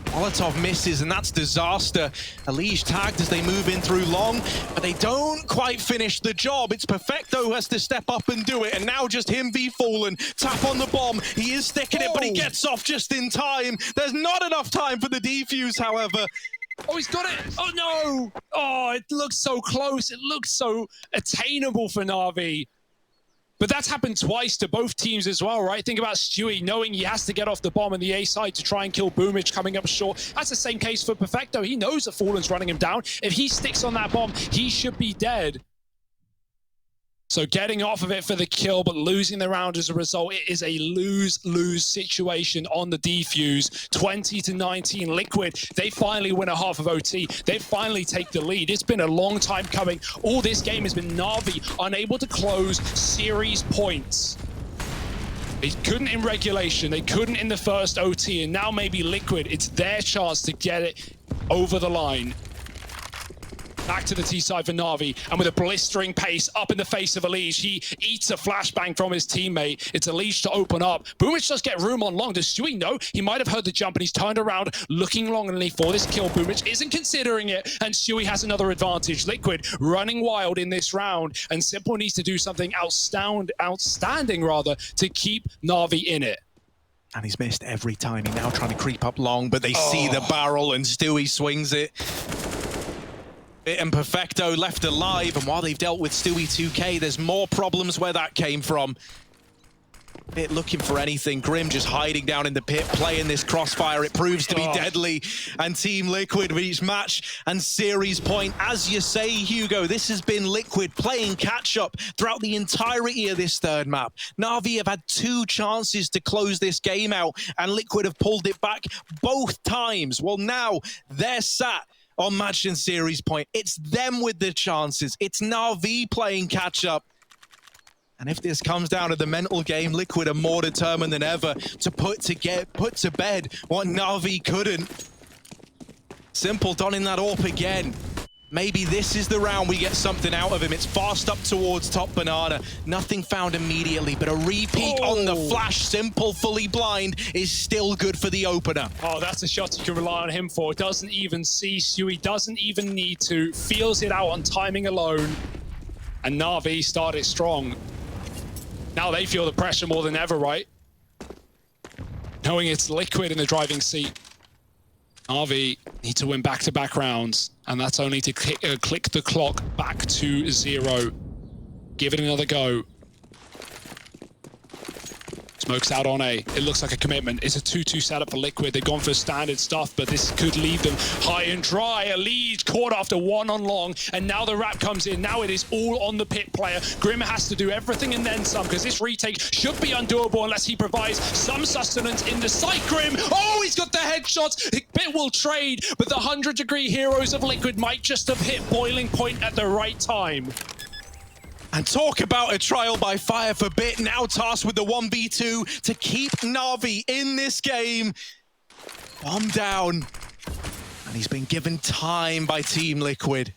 Molotov misses, and that's disaster. Elige tagged as they move in through long, but they don't quite finish the job. It's Perfecto who has to step up and do it, and now just him v Fallen. Tap on the bomb. He is sticking it, but he gets off just in time. There's not enough time for the defuse, however. Oh, he's got it. Oh, no. Oh, it looks so close. It looks so attainable for Na'Vi. But that's happened twice to both teams as well, right? Think about Stewie knowing he has to get off the bomb on the A side to try and kill Boomich coming up short. That's the same case for Perfecto. He knows that Fallen's running him down. If he sticks on that bomb, he should be dead. So getting off of it for the kill, but losing the round as a result, it is a lose-lose situation on the defuse. 20-19, Liquid, they finally win a half of OT. They finally take the lead. It's been a long time coming. All this game has been Na'Vi unable to close series points. They couldn't in regulation, they couldn't in the first OT, and now maybe Liquid, it's their chance to get it over the line. Back to the T side for Na'Vi, and with a blistering pace up in the face of Elige, he eats a flashbang from his teammate. It's Elige to open up. Boomich does get room on long. Does Stewie know? He might have heard the jump, and he's turned around, looking longingly for this kill. Boomich isn't considering it, and Stewie has another advantage. Liquid running wild in this round, and Simple needs to do something outstanding rather, to keep Na'Vi in it. And he's missed every time. He's now trying to creep up long, but they see the barrel, and Stewie swings it. And Perfecto left alive, and while they've dealt with Stewie 2K, there's more problems where that came from. BET looking for anything. Grim just hiding down in the pit, playing this crossfire. It proves to be deadly. And Team Liquid with each match and series point. As you say, Hugo, this has been Liquid playing catch-up throughout the entirety of this third map. Na'Vi have had 2 chances to close this game out, and Liquid have pulled it back both times. Well, now they're sat on match and series point. It's them with the chances. It's Na'Vi playing catch-up. And if this comes down to the mental game, Liquid are more determined than ever to put to bed what Na'Vi couldn't. Simple donning that AWP again. Maybe this is the round we get something out of him. It's fast up towards top banana. Nothing found immediately, but a repeat on the flash. Simple, fully blind is still good for the opener. Oh, that's a shot you can rely on him for. Doesn't even see Suey, doesn't even need to. Feels it out on timing alone. And Na'Vi started strong. Now they feel the pressure more than ever, right? Knowing it's Liquid in the driving seat. Na'Vi need to win back-to-back rounds, and that's only to click the clock back to 0. Give it another go. Smokes out on A. It looks like a commitment. It's a 2-2 setup for Liquid. They've gone for standard stuff, but this could leave them high and dry. A lead caught after 1 on long, and now the wrap comes in. Now it is all on the pit player. Grim has to do everything and then some, because this retake should be undoable unless he provides some sustenance in the site. Grim, oh, he's got the headshots. Bit will trade, but the 100-degree heroes of Liquid might just have hit boiling point at the right time. And talk about a trial by fire for BET, now tasked with the 1v2 to keep Na'Vi in this game. Bomb down. And he's been given time by Team Liquid.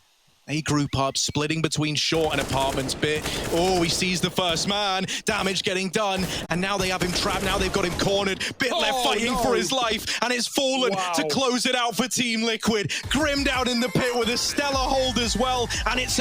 They group up, splitting between short and apartments. BET, oh, he sees the first man. Damage getting done. And now they have him trapped. Now they've got him cornered. BET left fighting for his life. And it's fallen to close it out for Team Liquid. Grim down in the pit with a stellar hold as well. And it's a